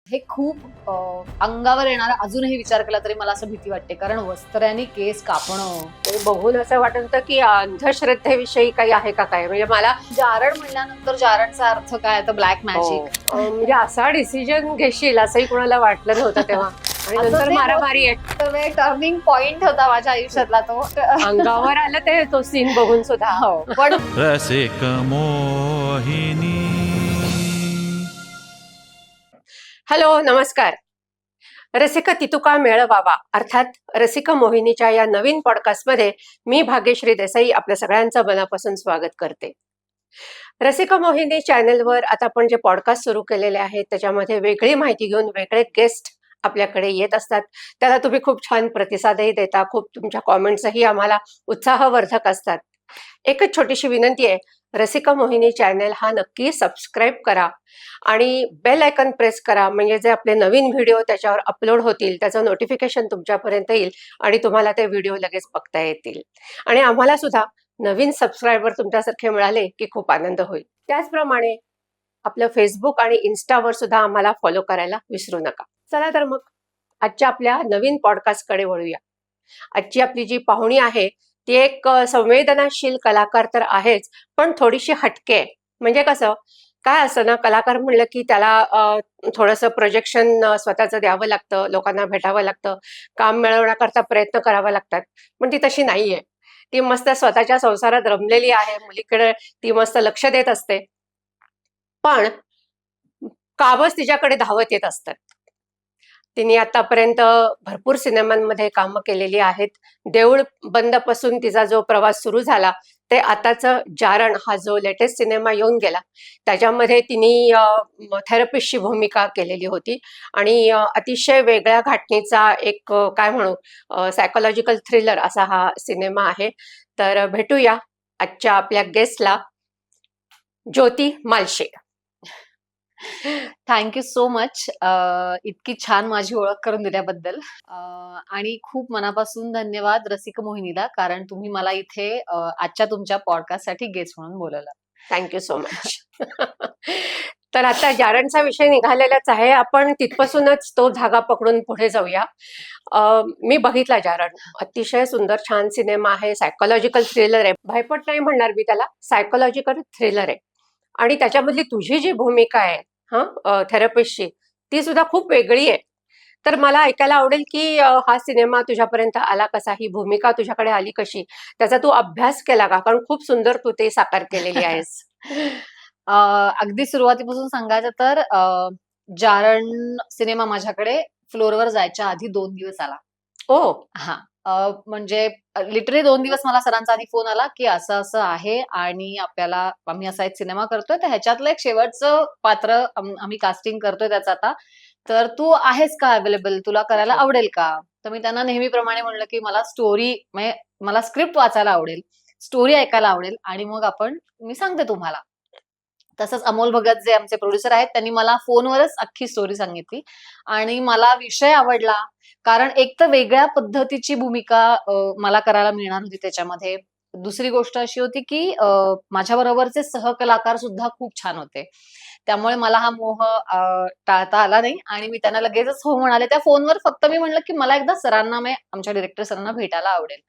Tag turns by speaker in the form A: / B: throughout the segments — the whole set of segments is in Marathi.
A: हे खूप अंगावर येणारा अजूनही विचार केला तरी मला असं भीती वाटते, कारण वस्त्राने केस कापणं.
B: ते बघून असं वाटत होतं की अंधश्रद्धेविषयी काही आहे का काय. म्हणजे मला
A: जारण म्हणल्यानंतर जारणचा अर्थ काय, तर ब्लॅक मॅजिक.
B: म्हणजे असा डिसिजन घेशील असंही कोणाला वाटलं नव्हतं तेव्हा. आणि नंतर मारामारी आहे.
A: टर्निंग पॉइंट होता माझ्या आयुष्यातला तो.
B: अंगावर आलं ते तो सीन बघून सुद्धा.
A: हो, पण
C: रसिक मोहिनी.
B: हॅलो, नमस्कार. रसिक तितुका मेळ बाबा अर्थात रसिक मोहिनीच्या या नवीन पॉडकास्टमध्ये मी भाग्यश्री देसाई आपल्या सगळ्यांचं मनापासून स्वागत करते. रसिक मोहिनी चॅनलवर आता आपण जे पॉडकास्ट सुरू केलेले आहेत त्याच्यामध्ये वेगळी माहिती घेऊन वेगळे गेस्ट आपल्याकडे येत असतात. त्याला तुम्ही खूप छान प्रतिसादही देता, खूप तुमच्या कॉमेंट्सही आम्हाला उत्साहवर्धक असतात. एकच छोटीशी विनंती आहे, रसिका मोहिनी चॅनल हा नक्की सबस्क्राईब करा आणि बेल आयकन प्रेस करा, म्हणजे जे आपले नवीन व्हिडिओ त्याच्यावर अपलोड होतील त्याचं नोटिफिकेशन तुमच्यापर्यंत येईल आणि तुम्हाला ते व्हिडिओ लगेच बघता येतील. आणि आम्हाला सुद्धा नवीन सबस्क्रायबर तुमच्यासारखे मिळाले की खूप आनंद होईल. त्याचप्रमाणे आपलं फेसबुक आणि इन्स्टावर सुद्धा आम्हाला फॉलो करायला विसरू नका. चला तर मग आजच्या आपल्या नवीन पॉडकास्टकडे वळूया. आजची आपली जी पाहुणी आहे ती एक संवेदनाशील कलाकार तर आहेच, पण थोडीशी हटके आहे. म्हणजे कसं काय असतं ना, कलाकार म्हणलं की त्याला थोडंसं प्रोजेक्शन स्वतःचं द्यावं लागतं, लोकांना भेटावं लागतं, काम मिळवण्याकरता प्रयत्न करावे लागतात. पण ती तशी नाहीये. ती मस्त स्वतःच्या संसारात रमलेली आहे, मुलीकडे ती मस्त लक्ष देत असते, पण कामच तिच्याकडे धावत येत असतात. तिने आतापर्यंत भरपूर सिनेमांमध्ये कामं केलेली आहेत. देऊळ बंद पासून तिचा जो प्रवास सुरू झाला ते आताचं जारण हा जो लेटेस्ट सिनेमा येऊन गेला त्याच्यामध्ये तिने थेरपिस्टची भूमिका केलेली होती. आणि अतिशय वेगळ्या घाटणीचा एक काय म्हणू सायकोलॉजिकल थ्रिलर असा हा सिनेमा आहे. तर भेटूया आजच्या आपल्या गेस्टला, ज्योती मालशे.
A: थँक्यू सो मच इतकी छान माझी ओळख करून दिल्याबद्दल. आणि खूप मनापासून धन्यवाद रसिक मोहिनीला, कारण तुम्ही मला इथे आजच्या तुमच्या पॉडकास्टसाठी गेस्ट म्हणून बोलवलं.
B: Thank you so much. तर आता जारणचा विषय निघालेलाच आहे, आपण तिथपासूनच तो धागा पकडून पुढे जाऊया. मी बघितला जारण, अतिशय सुंदर छान सिनेमा आहे, सायकोलॉजिकल थ्रिलर आहे. भयपट नाही म्हणणार मी त्याला, सायकोलॉजिकल थ्रिलर आहे. आणि त्याच्यामधली तुझी जी भूमिका आहे थेरपिस्टची, ती सुद्धा खूप वेगळी आहे. तर मला ऐकायला आवडेल की हा सिनेमा तुझ्यापर्यंत आला कसा, ही भूमिका तुझ्याकडे आली कशी, त्याचा तू अभ्यास केला का? कारण खूप सुंदर तू ते साकार केलेली आहेस.
A: अगदी सुरुवातीपासून सांगायचं तर जारण सिनेमा माझ्याकडे फ्लोअरवर जायच्या आधी 2 दिवस आला.
B: ओ,
A: हा, म्हणजे लिटरली 2 दिवस मला सरांचा आधी फोन आला की असं असं आहे आणि आम्ही असा एक सिनेमा करतोय, तर ह्याच्यातलं एक शेवटचं पात्र आम्ही कास्टिंग करतोय त्याचं आता, तर तू आहेस का अवेलेबल, तुला करायला आवडेल का? तर मी त्यांना नेहमीप्रमाणे म्हणलं की मला स्टोरी म्हणजे मला स्क्रिप्ट वाचायला आवडेल, स्टोरी ऐकायला आवडेल आणि मग मी सांगते तुम्हाला. तसंच अमोल भगत जे आमचे प्रोड्युसर आहेत त्यांनी मला फोनवरच अख्खी स्टोरी सांगितली आणि मला विषय आवडला, कारण एक तर वेगळ्या पद्धतीची भूमिका मला करायला मिळणार होती त्याच्यामध्ये. दुसरी गोष्ट अशी होती की माझ्या बरोबरचे सहकलाकार सुद्धा खूप छान होते. त्यामुळे मला हा मोह टाळता आला नाही आणि मी त्यांना लगेचच हो म्हणाले. त्या फोनवर फक्त मी म्हणलं की मला एकदा सरांना आमच्या डिरेक्टर सरांना भेटायला आवडेल.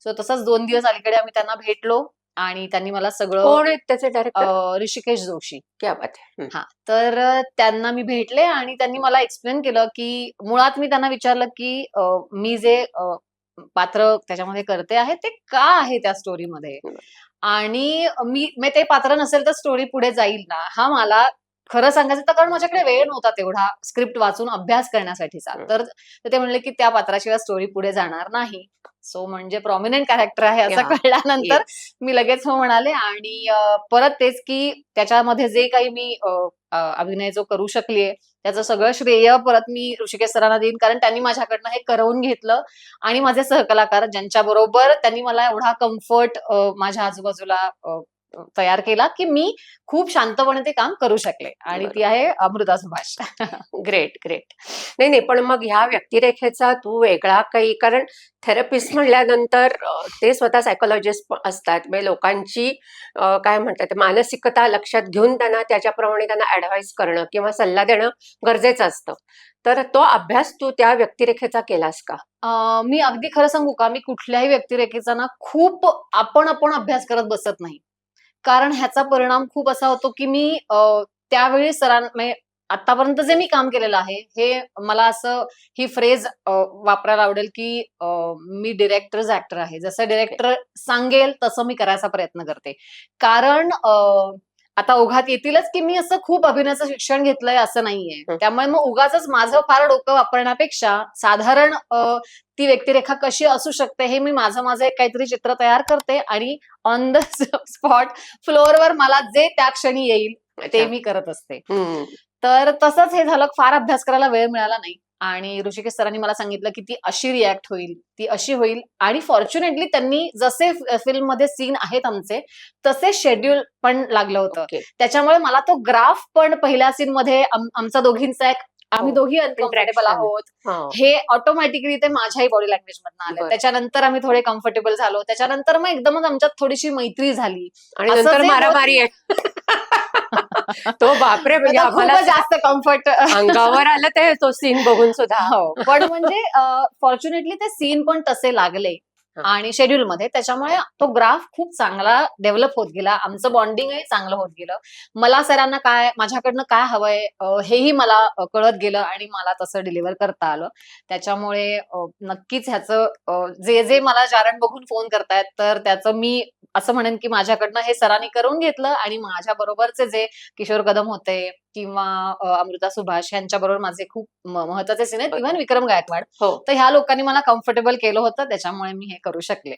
A: सो तसंच 2 दिवस अलीकडे आम्ही त्यांना भेटलो आणि त्यांनी मला सगळं
B: कोण आहेत त्याचे डायरेक्टर?
A: ऋषिकेश जोशी.
B: क्या बात आहे.
A: हां. तर त्यांना मी भेटले आणि त्यांनी मला एक्सप्लेन केलं, की मुळात मी त्यांना विचारलं, की मी जे पात्र त्याच्यामध्ये करते आहे, ते का आहे त्या स्टोरीमध्ये? आणि मी ते पात्र नसेल तर स्टोरी पुढे जाईल ना? हा मला खरं सांगायचं तर, कारण माझ्याकडे वेळ नव्हता तेवढा स्क्रिप्ट वाचून अभ्यास करण्यासाठीचा. तर तर ते म्हणले, की त्या पात्राशिवाय स्टोरी पुढे जाणार नाही. सो म्हणजे प्रॉमिनंट कॅरेक्टर आहे असं
B: Yeah.
A: कळल्यानंतर
B: Yes.
A: मी लगेच हो म्हणाले आणि परत तेच की त्याच्यामध्ये जे काही मी अभिनय जो करू शकलीये त्याचं सगळं श्रेय परत मी ऋषिकेश सरांना देईन, कारण त्यांनी माझ्याकडनं हे करवून घेतलं आणि माझे सहकलाकार ज्यांच्या बरोबर त्यांनी मला एवढा कम्फर्ट माझ्या आजूबाजूला तयार केला की मी खूप शांतपणे ते काम करू शकले आणि ती आहे अमृता सुभाष.
B: Great great. नाही नाही, पण मग ह्या व्यक्तिरेखेचा तू वेगळा काही, कारण थेरपिस्ट म्हणल्यानंतर ते स्वतः सायकोलॉजिस्ट असतात, म्हणजे लोकांची काय म्हणतात मानसिकता लक्षात घेऊन त्यांना त्याच्याप्रमाणे त्यांना ऍडवाइस करणं किंवा सल्ला देणं गरजेचं असतं. तर तो अभ्यास तू त्या व्यक्तिरेखेचा केलास का?
A: मी अगदी खरं सांगू का, मी कुठल्याही व्यक्तिरेखेचा ना खूप आपण अभ्यास करत बसत नाही. कारण ह्याचा परिणाम खूप असा होतो की मी त्यावेळी म्हणजे आतापर्यंत जे मी काम केलेलं आहे, हे मला असं ही फ्रेज वापरायला आवडेल की मी डिरेक्टर्स ऍक्टर आहे. जसं डिरेक्टर सांगेल तसं मी करायचा प्रयत्न करते. कारण आता ओघात येतीलच की मी असं खूप अभिनयाचं शिक्षण घेतलंय असं नाहीये. त्यामुळे मग उगाचच माझं फार डोकं वापरण्यापेक्षा साधारण ती व्यक्तिरेखा कशी असू शकते हे मी माझं एक काहीतरी चित्र तयार करते आणि ऑन द स्पॉट फ्लोअरवर मला जे त्या क्षणी येईल ते मी करत असते. तर तसंच हे झालं. फार अभ्यास करायला वेळ मिळाला नाही आणि ऋषिकेश सरांनी मला सांगितलं की ती अशी रिॲक्ट होईल, ती अशी होईल आणि फॉर्च्युनेटली त्यांनी जसे फिल्ममध्ये सीन आहेत आमचे तसे शेड्यूल पण लागलं होतं. त्याच्यामुळे मला तो ग्राफ पण पहिल्या सीन मध्ये आमचा दोघींचा एक आम्ही दोघी अनकम्फर्टेबल आहोत हे ऑटोमॅटिकली ते माझ्याही बॉडी लँग्वेज मधून आलं. त्याच्यानंतर आम्ही थोडे कम्फर्टेबल झालो. त्याच्यानंतर मग एकदमच आमच्यात थोडीशी मैत्री झाली
B: आणि नंतर मारामारी आहे. तो बापरे, म्हणजे आम्हाला
A: जास्त कम्फर्ट
B: अंगावर आलं ते तो सीन बघून सुद्धा.
A: हो, पण म्हणजे फॉर्च्युनेटली ते सीन पण तसे लागले आणि शेड्यूल मध्ये. त्याच्यामुळे तो ग्राफ खूप चांगला डेव्हलप होत गेला. आमचं बॉन्डिंगही चांगलं होत गेलं. मला सरांना माझ्याकडनं काय हवंय हेही मला कळत गेलं आणि मला तसं डिलिव्हर करता आलं. त्याच्यामुळे नक्कीच ह्याचं जे मला जारण बघून फोन करतायत तर त्याचं मी असं म्हणेन की माझ्याकडनं हे सरांनी करून घेतलं आणि माझ्या बरोबरचे जे किशोर कदम होते किंवा अमृता सुभाष यांच्या बरोबर माझे खूप महत्वाचे सीन आहेत, इव्हन विक्रम गायकवाड. तर ह्या लोकांनी मला कम्फर्टेबल केलं होतं, त्याच्यामुळे मी हे करू शकले.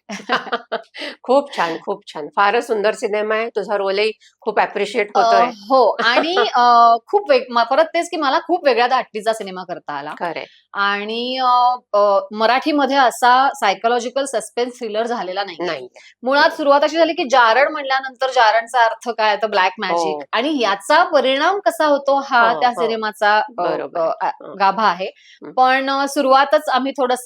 B: खूप छान, खूप छान. फारच सुंदर सिनेमा आहे. तुझा रोलही खूप अप्रिशिएट होतोय.
A: हो, आणि खूप परत तेच की मला खूप वेगळ्या धाटणीचा सिनेमा करता आला आणि मराठीमध्ये असा सायकोलॉजिकल सस्पेन्स थ्रिलर झालेला नाही. मुळात सुरुवात अशी झाली की जारण म्हणल्यानंतर जारणचा अर्थ काय, तर ब्लॅक मॅजिक, आणि याचा परिणाम कसा होतो हा त्या सिनेमाचा गाभा आहे. पण सुरुवातच आम्ही थोडस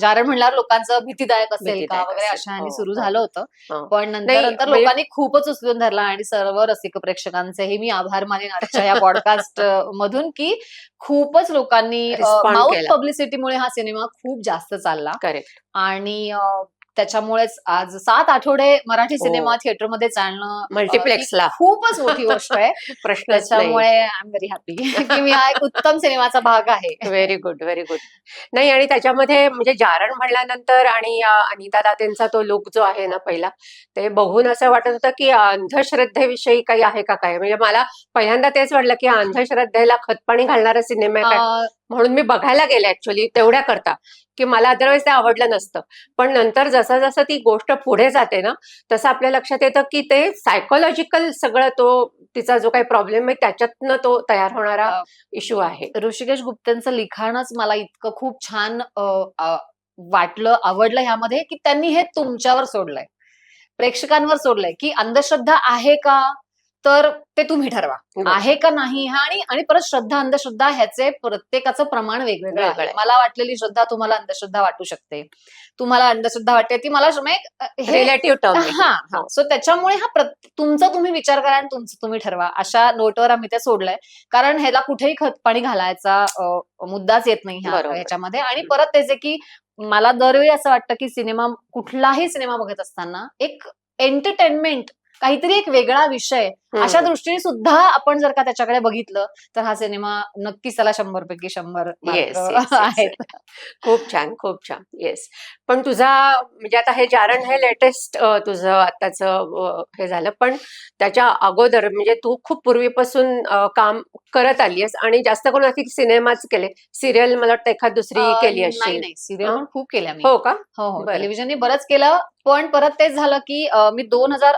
A: जारण म्हणल्यावर लोकांचं भीतीदायक असेल का वगैरे अशाने सुरू झालं होतं. पण नंतर लोकांनी खूपच उचलून धरला आणि सर्व रसिक प्रेक्षकांचेही मी आभार मानेन आजच्या या पॉडकास्ट मधून की खूपच लोकांनी माउथ पब्लिसिटीमुळे हा सिनेमा खूप जास्त चालला आणि त्याच्यामुळेच आज 7 आठवडे मराठी सिनेमा थिएटरमध्ये चालणं
B: मल्टिप्लेक्सला
A: खूपच मोठी गोष्ट आहे. त्याच्यामुळे आय एम व्हेरी हॅपी की मी हा एक उत्तम सिनेमाचा भाग आहे.
B: Very good, very good. नाही, आणि त्याच्यामध्ये म्हणजे जारण म्हणल्यानंतर आणि अनिता दातेंचा तो लुक जो आहे ना पहिला, ते बघून असं वाटत होतं की अंधश्रद्धेविषयी काही आहे का काय. म्हणजे मला पहिल्यांदा तेच वाटलं की अंधश्रद्धेला खतपाणी घालणारा सिनेमा आहे म्हणून मी बघायला गेले ऍक्च्युअली तेवढ्या करता, की मला अदरवाईज ते आवडलं नसतं. पण नंतर जसं जसं ती गोष्ट पुढे जाते ना तसं आपल्या लक्षात येतं की ते सायकोलॉजिकल सगळं तो तिचा जो काही प्रॉब्लेम आहे त्याच्यातनं तो तयार होणारा इश्यू आहे.
A: ऋषिकेश गुप्तेंचं लिखाणच मला इतकं खूप छान वाटलं, आवडलं ह्यामध्ये की त्यांनी हे तुमच्यावर सोडलंय, प्रेक्षकांवर सोडलंय की अंधश्रद्धा आहे का, तर ते तुम्ही ठरवा आहे का नाही. आणि परत श्रद्धा अंधश्रद्धा ह्याचे प्रत्येकाचं प्रमाण वेगवेगळं आहे. मला वाटलेली श्रद्धा तुम्हाला अंधश्रद्धा वाटू शकते, तुम्हाला अंधश्रद्धा वाटते ती मला
B: रिलेटिव्ह टर्म.
A: हा, सो त्याच्यामुळे हा तुमचा तुम्ही विचार करा आणि तुमचं तुम्ही ठरवा अशा नोटवर आम्ही ते सोडलंय. कारण ह्याला कुठेही खतपाणी घालायचा मुद्दाच येत नाही ह्याच्यामध्ये. आणि परत त्याचे की मला दरवेळी असं वाटतं की कुठलाही सिनेमा बघत असताना एक एंटरटेनमेंट, काहीतरी एक वेगळा विषय अशा दृष्टीने सुद्धा आपण जर का त्याच्याकडे बघितलं तर हा सिनेमा नक्कीच त्याला 100 पैकी 100 आहेत.
B: खूप छान, खूप छान. येस. पण तुझा म्हणजे आता हे जारण हे लेटेस्ट तुझं आताच हे झालं, पण त्याच्या अगोदर म्हणजे तू खूप पूर्वीपासून काम करत आलीस आणि जास्त करून अशी सिनेमाच केले. सिरियल मला वाटतं एखाद दुसरी केली असेल.
A: नाही, सिरियल पण खूप केल्या मी.
B: हो का?
A: हो, टेलिव्हिजनने बरंच केलं. पण परत तेच झालं की मी 2000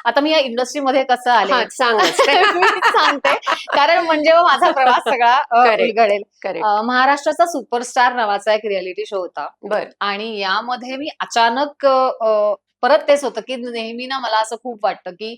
A: आता मी या इंडस्ट्रीमध्ये कसं आले सांगते, कारण म्हणजे माझा प्रवास सगळा उलगडेल. महाराष्ट्राचा सुपरस्टार नावाचा एक रियालिटी शो होता आणि यामध्ये मी अचानक परत तेच होतं की नेहमी ना मला असं खूप वाटतं की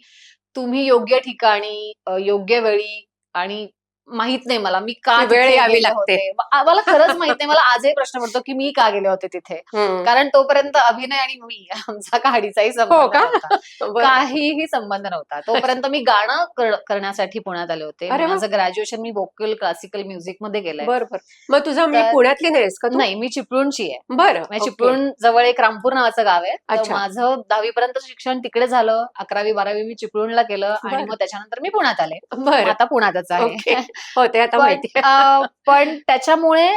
A: तुम्ही योग्य ठिकाणी योग्य वेळी आणि माहित नाही मला मी का
B: ती वेळ
A: तिथे
B: यावी
A: गेले
B: लागते.
A: होते. मला खरंच माहित नाही. मला आजही प्रश्न पडतो की मी का गेले होते तिथे.
B: हम्म.
A: कारण तोपर्यंत अभिनय आणि मी आमचा काडीचाही
B: हो
A: संबंध
B: का?
A: नव्हता.
B: बरं.
A: काहीही संबंध नव्हता. तोपर्यंत मी गाणं करण्यासाठी पुण्यात आले होते.
B: अरे वा.
A: माझं ग्रॅज्युएशन मी व्होकल क्लासिकल म्युझिकमध्ये केलंय.
B: बर बर. मग तुझं मी
A: तर
B: पुण्यातली नाहीस का तू?
A: नाही, मी चिपळूणची आहे.
B: बरं.
A: म्हणजे
B: ओके.
A: चिपळूण जवळ एक रामपूर नावाचं गाव आहे. तर
B: अच्छा.
A: माझं 10वी पर्यंतचं शिक्षण तिकडे झालं. 11वी-12वी मी चिपळूणला केलं आणि
B: बरं.
A: मग त्याच्यानंतर मी पुण्यात आले. मग
B: बरं.
A: आता पुण्यातच आहे.
B: ओके. हो, ते आता
A: पण
B: माहिती आहे.
A: पण त्याच्यामुळे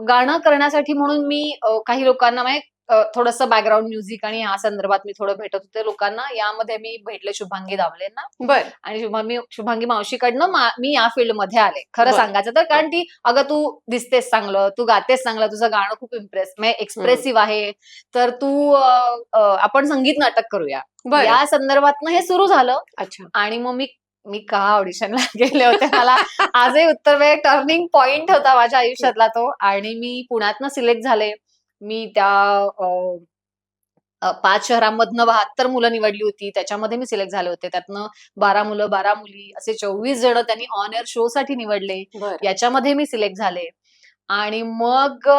A: गाणं करण्यासाठी म्हणून मी काही लोकांना म्हणजे थोडंसं बॅकग्राऊंड म्युझिक आणि या संदर्भात मी थोडं भेटत होते लोकांना. यामध्ये मी भेटले शुभांगी दामलेंना
B: बरं.
A: आणि शुभांगी मावशीकडनं मी या फील्डमध्ये आले. खरं
B: बरं.
A: सांगायचं तर कारण ती "अगं तू दिसतेस चांगलं, तू गातेस चांगलं, तुझं गाणं खूप म्हणजे
B: हं.
A: एक्सप्रेसिव्ह आहे. तर तू आपण संगीत नाटक करूया."
B: बरं.
A: या संदर्भातनं हे सुरू झालं
B: अच्छा.
A: आणि मग मी का ऑडिशनला गेले होते मला आजही उत्तर मिळेल. टर्निंग पॉइंट होता माझ्या आयुष्यातला तो आणि मी पुण्यातनं सिलेक्ट झाले. मी त्या 5 शहरांमधनं 72 मुलं निवडली होती. त्याच्यामध्ये मी सिलेक्ट झाले होते. त्यातनं 12 मुलं, 12 मुली असे 24 जण त्यांनी ऑन एअर शोसाठी निवडले.
B: बरं.
A: याच्यामध्ये मी सिलेक्ट झाले. आणि मग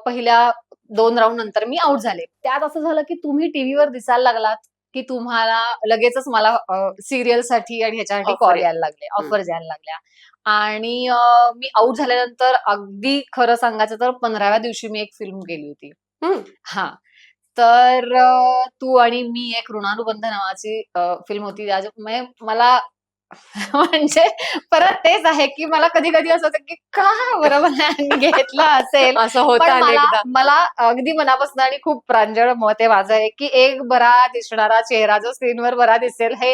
A: पहिल्या 2 राउंड नंतर मी आउट झाले. त्यात असं झालं, की तुम्ही टीव्हीवर दिसायला लागलात, की तुम्हाला लगेचच मला सीरियलसाठी आणि ह्याच्यासाठी
B: ऑफर
A: कॉल
B: आहे.
A: यायला लागले,
B: हं.
A: ऑफर्स यायला लागल्या. आणि मी आउट झाल्यानंतर अगदी खरं सांगायचं तर 15व्या दिवशी मी एक फिल्म केली होती.
B: हं.
A: हां. तर तू आणि मी एक ऋणानुबंध नावाची फिल्म होती. म्हणजे मला म्हणजे परत तेच आहे, की मला कधी-कधी असं होतं, की का बरं मला यांनी घेतलं असेल?
B: असं होतं
A: पण मला
B: अनेकदा.
A: मला अगदी मनापासून आणि खूप प्रांजळ मत आहे माझं आहे, की एक बरा दिसणारा चेहरा जो स्क्रीनवर बरा दिसेल हे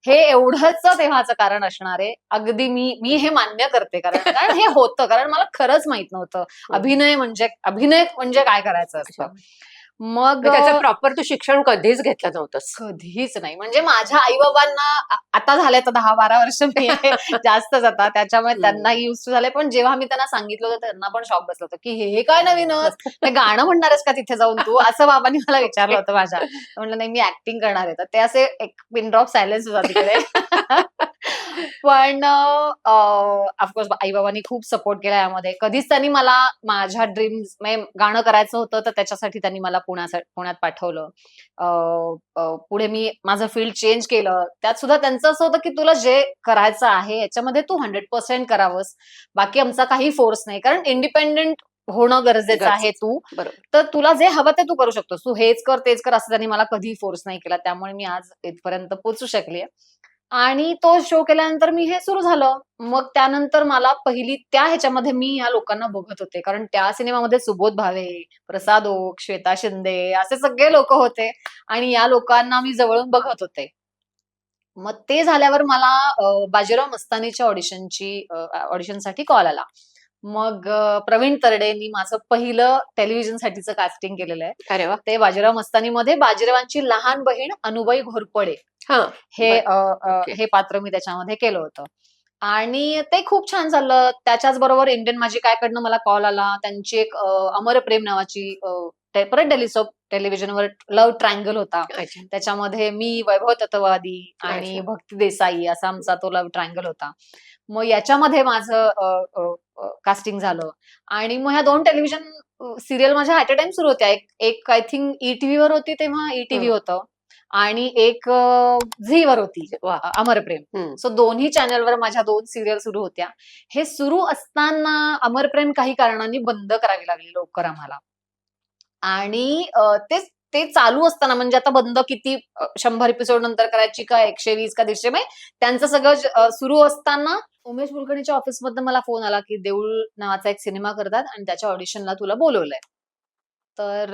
A: हे एवढंच तेव्हाचं कारण असणार आहे. अगदी मी हे मान्य करते कारण कारण हे होतं. कारण मला खरंच माहीत नव्हतं.
B: हं.
A: अभिनय म्हणजे काय करायचं
B: अच्छा.
A: असतं. मग
B: मग त्याचं प्रॉपर तू शिक्षण कधीच घेतलं नव्हतंस.
A: कधीच नाही. म्हणजे माझ्या आई-बाबांना आता झाले तर 10-12 वर्ष मी जास्तच आता त्याच्यामुळे
B: हं.
A: त्यांनाही युज्ड टू झाले. पण जेव्हा मी त्यांना सांगितलं होतं त्यांना पण शॉक बसलं होतं, की "हे काय नवीनच? हे गाणं म्हणणार आहेस का तिथे जाऊन तू?" असं बाबांनी मला विचारलं
B: ओके.
A: होतं माझ्या. म्हटलं, "नाही, मी ॲक्टिंग करणार आहे." तर ते असे एक पिन ड्रॉप सायलेन्स होता तिकडे. पण आई-बाबांनी खूप सपोर्ट केला यामध्ये. कधीच त्यांनी मला माझ्या ड्रीम्स म्हणजे गाणं करायचं होतं, तर त्याच्यासाठी त्यांनी मला पुण्यात पाठवलं. अ, पुढे मी माझं फील्ड चेंज केलं. त्यात सुद्धा त्यांचं असं होतं, की तुला जे करायचं आहे याच्यामध्ये तू 100% करावंस. बाकी आमचा काही फोर्स नाही. कारण इंडिपेंडंट होणं गरजेचं आहे
B: गरजेचं.
A: तू.
B: बरोबर.
A: तर तुला जे हवं ते तू करू शकतोस. तू हेच कर, तेच कर असं त्यांनी मला कधीही फोर्स नाही केला. त्यामुळे मी आज इथपर्यंत पोहोचू शकले. आणि तो शो केल्यानंतर मी हे सुरू झालं. मग त्यानंतर मला पहिली त्या ह्याच्यामध्ये मी या लोकांना बघत होते. कारण त्या सिनेमामध्ये सुबोध भावे, प्रसाद ओक, श्वेता शिंदे असे सगळे लोकं होते आणि या लोकांना मी जवळून बघत होते. मग ते झाल्यावर मला बाजीराव मस्तानीच्या ऑडिशनसाठी कॉल आला. मग प्रवीण तरडेंनी माझं पहिलं टेलिव्हिजनसाठीचं कास्टिंग केलेलं आहे.
B: अरे वाह!
A: ते बाजीराव मस्तानीमध्ये बाजीरावांची लहान बहीण अनुबाई घोरपडे
B: हां.
A: हे
B: बरं. ओके.
A: हे पात्र मी त्याच्यामध्ये केलं होतं. आणि ते खूप छान चाललं. त्याच्याच बरोबर इंडियन मॅजिक मला कॉल आला. त्यांची एक अमर प्रेम नावाची परत डेली सोप टेलिव्हिजनवर लव्ह ट्रायंगल होता.
B: अच्छा.
A: त्याच्यामध्ये मी, वैभव तत्वादी आणि
B: अच्छा.
A: भक्ती देसाई असा आमचा तो लव्ह ट्रायंगल होता. मग याच्यामध्ये माझं कास्टिंग झालं आणि मग ह्या 2 टेलिव्हिजन सीरियल माझ्या ॲट अ टाईम सुरू होत्या. एक एक आय थिंक ई-टीव्हीवर होती तेव्हा ई-टीव्ही
B: हं.
A: होतं आणि एक झीवर होती
B: वाह!
A: अमरप्रेम.
B: हं.
A: सो दोन्ही चॅनलवर माझ्या 2 सीरियल सुरू होत्या. हे सुरू असताना अमरप्रेम काही कारणांनी बंद करावी लागली लवकर आम्हाला. आणि ते चालू असताना म्हणजे आता बंद किती 100 एपिसोड नंतर करायची का 120 का 150 म्हणजे त्यांचं सगळं सुरू असताना उमेश कुलकर्णीच्या ऑफिसमधनं मला फोन आला, की देऊळ नावाचा एक सिनेमा करतात आणि त्याच्या ऑडिशनला तुला बोलवलंय. तर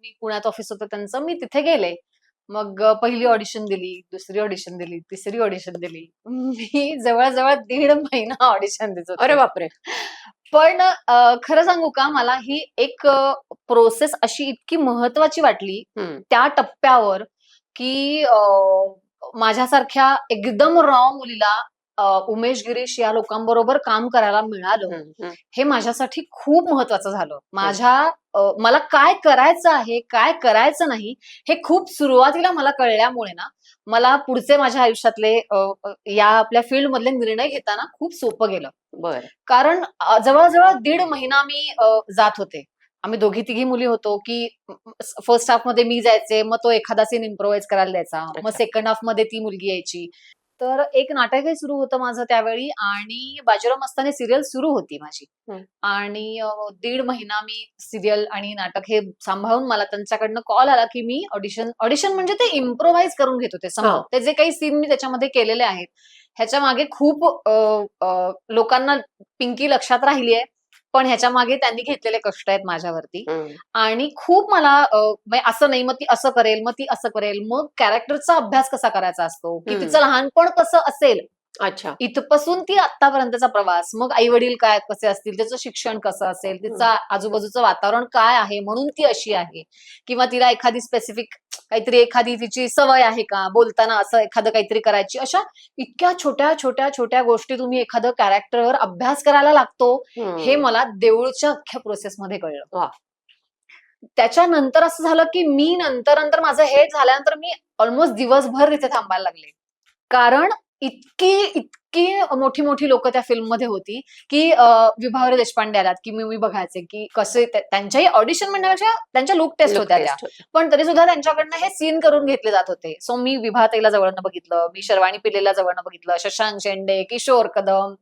A: मी पुण्यात ऑफिस होतं त्यांचं, मी तिथे गेले. मग पहिली ऑडिशन दिली, दुसरी ऑडिशन दिली, तिसरी ऑडिशन दिली. मी जवळ-जवळ 1.5 महिना ऑडिशन देत
B: अरे
A: होते.
B: बापरे!
A: पण खरं सांगू का मला ही एक प्रोसेस अशी इतकी महत्वाची वाटली
B: हं.
A: त्या टप्प्यावर, की माझ्यासारख्या एकदम रॉ मुलीला उमेश गिरीश या लोकांबरोबर काम करायला मिळालं हे माझ्यासाठी खूप महत्वाचं झालं. मला काय करायचं आहे, काय करायचं नाही हे खूप सुरुवातीला मला कळल्यामुळे ना मला पुढचे माझ्या आयुष्यातले या आपल्या फील्ड मधले निर्णय घेताना खूप सोपं गेलं.
B: बरं.
A: कारण जवळजवळ 1.5 महिना मी जात होते. आम्ही दोघी तिघी मुली होतो की फर्स्ट हाफ मध्ये मी जायचे, मग तो एखादा सीन इम्प्रोव्हाइज करायला द्यायचा, मग
B: अच्छा.
A: सेकंड हाफ मध्ये ती मुलगी यायची. तर एक नाटकही सुरू होतं माझं त्यावेळी आणि बाजीराव मस्तानी सिरियल सुरू होती माझी.
B: हं.
A: आणि 1.5 महिना मी सिरियल आणि नाटक हे सांभाळून मला त्यांच्याकडनं कॉल आला की मी ऑडिशन म्हणजे ते इम्प्रोव्हाइज करून घेत होते समोर.
B: हा.
A: ते जे काही सीन मी त्याच्यामध्ये केलेले आहेत ह्याच्या मागे खूप लोकांना पिंकी लक्षात राहिली आहे, पण ह्याच्या मागे त्यांनी घेतलेले कष्ट आहेत माझ्यावरती. आणि खूप मला म्हणजे असं नाही, मग ती असं करेल, मग ती असं करेल, मग कॅरेक्टरचा अभ्यास कसा करायचा असतो, की तिचं लहानपण कसं असेल,
B: अच्छा.
A: इथपासून ती आतापर्यंतचा प्रवास, मग आई वडील काय कसे असतील, त्याचं शिक्षण कसं असेल, तिचं आजूबाजूचं वातावरण काय आहे म्हणून ती अशी आहे, किंवा तिला एखादी स्पेसिफिक काहीतरी एखादी तिची सवय आहे का, बोलताना असं एखादं काहीतरी करायची, अशा इतक्या छोट्या छोट्या छोट्या गोष्टी तुम्ही एखादं कॅरेक्टरवर अभ्यास करायला लागतो हे मला देऊळच्या अख्ख्या प्रोसेसमध्ये कळलं.
B: वा.
A: त्याच्यानंतर असं झालं की मी नंतर माझं हे झाल्यानंतर मी ऑलमोस्ट दिवसभर तिथे थांबायला लागले. कारण इतकी मोठी मोठी लोक त्या फिल्म मध्ये होती की विभावरी देशपांडे आलात की मी बघायचे की कसे त्यांच्याही ऑडिशन म्हणण्यापेक्षा त्यांच्या लुक टेस्ट होत्या त्या, पण तरी सुद्धा त्यांच्याकडनं हे सीन करून घेतले जात होते. सो मी विभाताईला जवळनं बघितलं, मी शर्वाणी पिल्लेला जवळनं बघितलं, शशांक शेंडे, किशोर कदम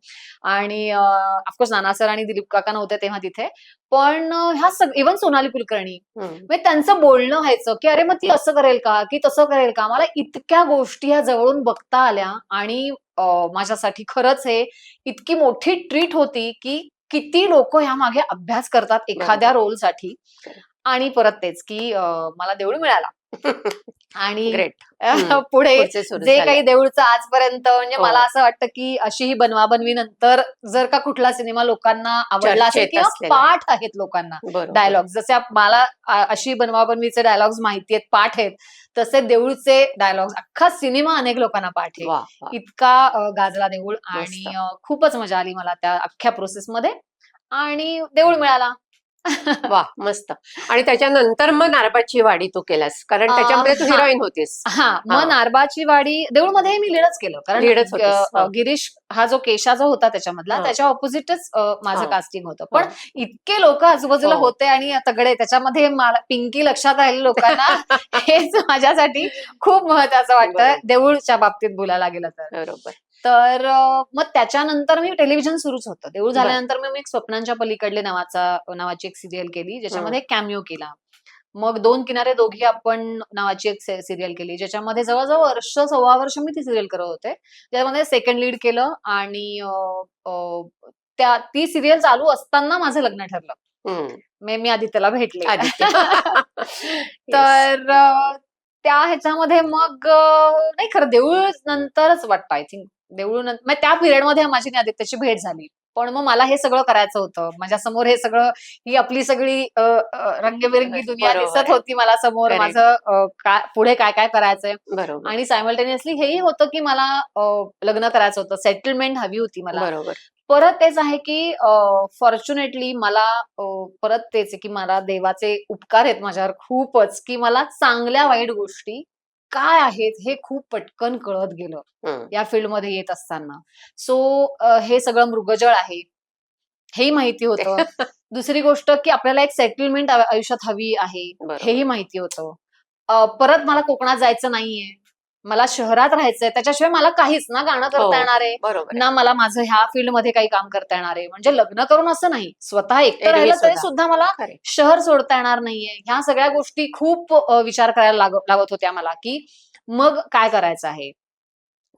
A: आणि ऑफकोर्स नाना सर आणि दिलीप काका नव्हते तेव्हा तिथे, पण ह्या इव्हन सोनाली कुलकर्णी, म्हणजे त्यांचं बोलणं व्हायचं की अरे मग ती असं करेल का, की तसं करेल का. मला इतक्या गोष्टी ह्या जवळून बघता आल्या आणि माझ्यासाठी खरंच हे इतकी मोठी ट्रीट होती की किती लोक ह्या मागे अभ्यास करतात एखाद्या रोलसाठी. आणि परत तेच की मला देऊळ मिळाला आणि पुढे जे काही देऊळचं आजपर्यंत म्हणजे मला असं वाटतं की अशी ही बनवाबनवी नंतर जर का कुठला सिनेमा लोकांना आवडला असेल किंवा पाठ आहेत लोकांना डायलॉग, जसे मला अशी बनवाबनवीचे डायलॉग्स माहिती आहेत, पाठ आहेत, तसे देऊळचे डायलॉग्स अख्खा सिनेमा अनेक लोकांना पाठ आहे. इतका गाजला देऊळ आणि खूपच मजा आली मला त्या अख्ख्या प्रोसेसमध्ये आणि देऊळ मिळाला.
B: वा, मस्त. आणि त्याच्यानंतर मग नारबाची वाडी तू केलास, कारण त्याच्यामध्ये तू हिरोईन होतीस.
A: हा, मग नारबाची वाडी देऊळमध्ये मी लीडच केलं, कारण गिरीश हा जो केशा जो होता त्याच्यामधला त्याच्या ऑपोजिटच माझं कास्टिंग होतं. पण इतके लोक आजूबाजूला होते आणि तगडे, त्याच्यामध्ये पिंकी लक्षात राहिले लोकांना हेच माझ्यासाठी खूप महत्वाचं वाटतं देऊळच्या बाबतीत बोलायला गेलं तर.
B: बरोबर.
A: तर मग त्याच्यानंतर मी टेलिव्हिजन सुरूच होतं. देऊळ झाल्यानंतर मी एक स्वप्नांच्या पलीकडले नावाची एक सिरियल केली, ज्याच्यामध्ये कॅमिओ केला. मग 2 किनारे दोघी आपण नावाची एक सिरियल केली, ज्याच्यामध्ये जवळजवळ वर्ष 1.25 वर्ष मी ती सिरियल करत होते. त्यामध्ये सेकंड लीड केलं आणि ती सिरियल चालू असताना माझं लग्न ठरलं. मी आदित्यला भेटले. तर त्या ह्याच्यामध्ये मग नाही, खरं देऊळ नंतरच वाटतं, आय थिंक देऊळ त्या पिरियडमध्ये माझी आदित्यची भेट झाली. पण मग मला हे सगळं करायचं होतं, माझ्या समोर हे सगळं, ही आपली सगळी रंगीबेरंगी दुनिया दिसत होती मला समोर, माझं पुढे काय काय करायचंय. आणि सायमल्टेनियसली हेही होतं की मला लग्न करायचं होतं, सेटलमेंट हवी होती मला. परत तेच आहे की फॉर्च्युनेटली मला परत तेच आहे की मला देवाचे उपकार आहेत माझ्यावर खूपच, की मला चांगल्या वाईट गोष्टी काय आहेत हे खूप पटकन कळत गेलं या फील्डमध्ये येत असताना. सो हे सगळं मृगजळ आहे हेही माहिती होतं. दुसरी गोष्ट की आपल्याला एक सेटलमेंट आयुष्यात हवी आहे हेही माहिती होतं. परत मला कोकणात जायचं नाहीये, मला शहरात राहायचंय, त्याच्याशिवाय मला काहीच ना गाणं करता येणार आहे, ना मला माझं ह्या फील्डमध्ये काही काम करता येणार आहे. म्हणजे लग्न करून असं नाही, स्वतः एकटं राहिलं तरी सुद्धा मला शहर सोडता येणार नाहीये. ह्या सगळ्या गोष्टी खूप विचार करायला लागत होत्या मला, की मग काय करायचं आहे.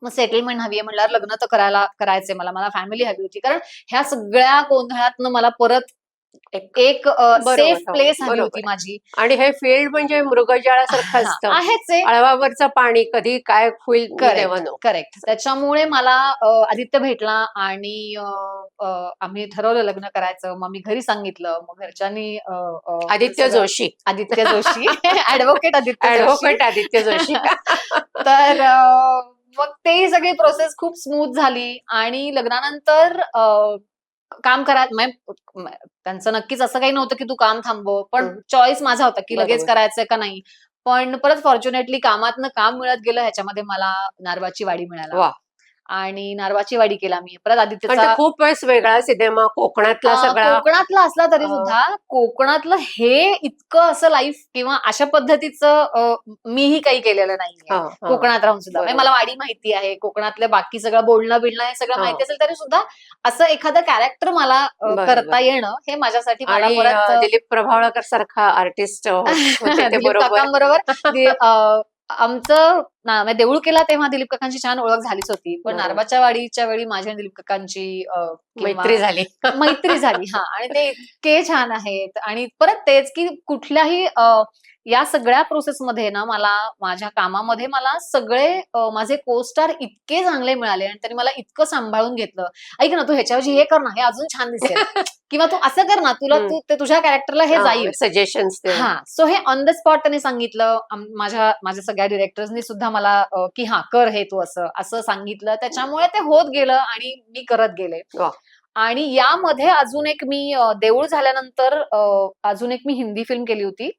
A: मग सेटलमेंट हवी आहे म्हणल्यावर लग्न तर करायचंय मला फॅमिली हवी होती, कारण ह्या सगळ्या गोंधळातनं मला परत एक सेफ प्लेस हवी होती माझी.
B: आणि हे फील्ड म्हणजे मृगजळासारखं असतं, आहेच, अळवावरचं पाणी कधी काय होईल.
A: करेक्ट. त्याच्यामुळे मला आदित्य भेटला आणि आम्ही ठरवलं लग्न करायचं. मग मी घरी सांगितलं, मग घरच्यांनी
B: आदित्य जोशी
A: ऍडव्होकेट आदित्य जोशी
B: तर
A: तर मग ते सगळी प्रोसेस खूप स्मूथ झाली आणि लग्नानंतर काम त्यांचं नक्कीच असं काही नव्हतं की तू काम थांबव, पण
B: हम्म.
A: चॉईस माझा होता की लगेच
B: बरोबर.
A: करायचंय का नाही. पण परत फॉर्च्युनेटली कामातनं काम मिळत गेलं, ह्याच्यामध्ये मला नारबाची वाडी मिळाला
B: वा.
A: आणि नारबाची वाडी केला मी. परत
B: पण तो
A: आदित्यचा
B: खूप वेळेस वेगळा सिनेमा, कोकणातला सगळा.
A: कोकणातला असला तरी
B: अं,
A: सुद्धा कोकणातलं हे इतकं असं लाईफ किंवा अशा पद्धतीचं मीही काही केलेलं नाहीये
B: हा, हा.
A: कोकणात राहून सुद्धा. म्हणजे
B: बरोबर.
A: मला वाडी माहिती आहे, कोकणातलं बाकी सगळं बोलणं बिलणं हे सगळं
B: हा.
A: माहिती असेल तरी सुद्धा असं एखादं कॅरेक्टर मला
B: बरोबर.
A: करता येणं हे माझ्यासाठी मला
B: आणि
A: परत
B: दिलीप प्रभावळकर सारखा आर्टिस्ट होते ते
A: दिलीप
B: बरोबर.
A: काकांबरोबर आमचं म्हणजे देऊळ केला तेव्हा दिलीप काकांची छान ओळख झालीच होती. पण
B: बरोबर.
A: नारबाच्या वाडीच्या वेळी माझी आणि दिलीप काकांची किंवा
B: मैत्री झाली.
A: मैत्री झाली. हा, आणि ते इतके छान आहेत. आणि परत तेच की कुठल्याही या सगळ्या प्रोसेसमध्ये ना मला माझ्या कामामध्ये मला सगळे माझे को स्टार इतके चांगले मिळाले आणि त्यांनी मला इतकं सांभाळून घेतलं. ऐक ना, तू ह्याच्याऐवजी हे कर ना, हे अजून छान दिसेल, किंवा तू असं कर ना, तुझ्या कॅरेक्टरला हे जाईल.
B: सजेशन्स
A: हा, सो हे ऑन द स्पॉट त्यांनी सांगितलं. माझ्या सगळ्या डिरेक्टर्सनी सुद्धा मला की हा कर हे तू असं असं सांगितलं. त्याच्यामुळे ते होत गेलं आणि मी करत गेले.
B: वा.
A: आणि यामध्ये अजून एक मी देऊळ झाल्यानंतर अजून एक मी हिंदी फिल्म केली होती,